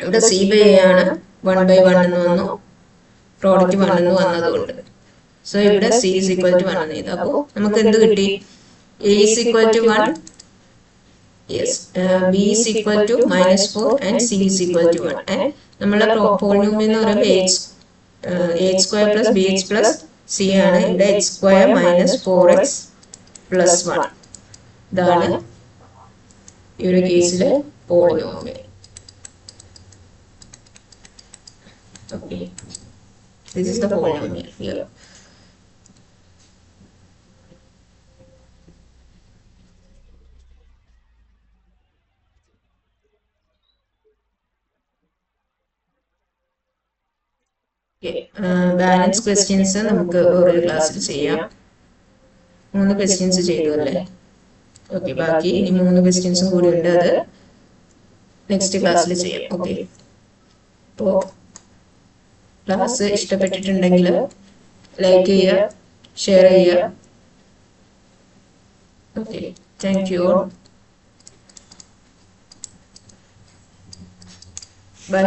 ഇവിടെ സി ബൈ എ ആണ്, 1 ബൈ 1 എന്ന് വന്നു, പ്രോഡക്റ്റ് 1 എന്ന് വന്നതുകൊണ്ട്. സോ ഇവിടെ സി ഈസ് ഈക്വൽ ടു 1 എന്ന് ചെയ്തു. അപ്പോൾ നമുക്ക് എന്ത് കിട്ടി? A is equal to 1, yes, B is equal to -4 and C is equal to 1. And നമ്മളെ പോളിനോമിയൽ എന്ന് പറയുമ്പോൾ H square plus B X plus C ആണ്. ഇവിടെ എച്ച് സ്ക്വയർ -4x പ്ലസ് 1. ഇതാണ് ഈ ഒരു കേസിലെ polynomial. Okay, this is the polynomial here. Balance questions നമുക്ക് ഒരു ക്ലാസ്സിൽ ചെയ്യാം. 3 ക്വസ്റ്റ്യൻസ് ചെയ്തു അല്ലേ? ഓക്കെ, ബാക്കി ഇനി 3 ക്വസ്റ്റ്യൻസും കൂടി ഉണ്ട്. അത് നെക്സ്റ്റ് ക്ലാസ്സിൽ ചെയ്യാം. ഓക്കെ, അപ്പോൾ ക്ലാസ് ഇഷ്ടപ്പെട്ടിട്ടുണ്ടെങ്കിൽ ലൈക്ക് ചെയ്യുക, ഷെയർ ചെയ്യുക. Okay, thank you all. By.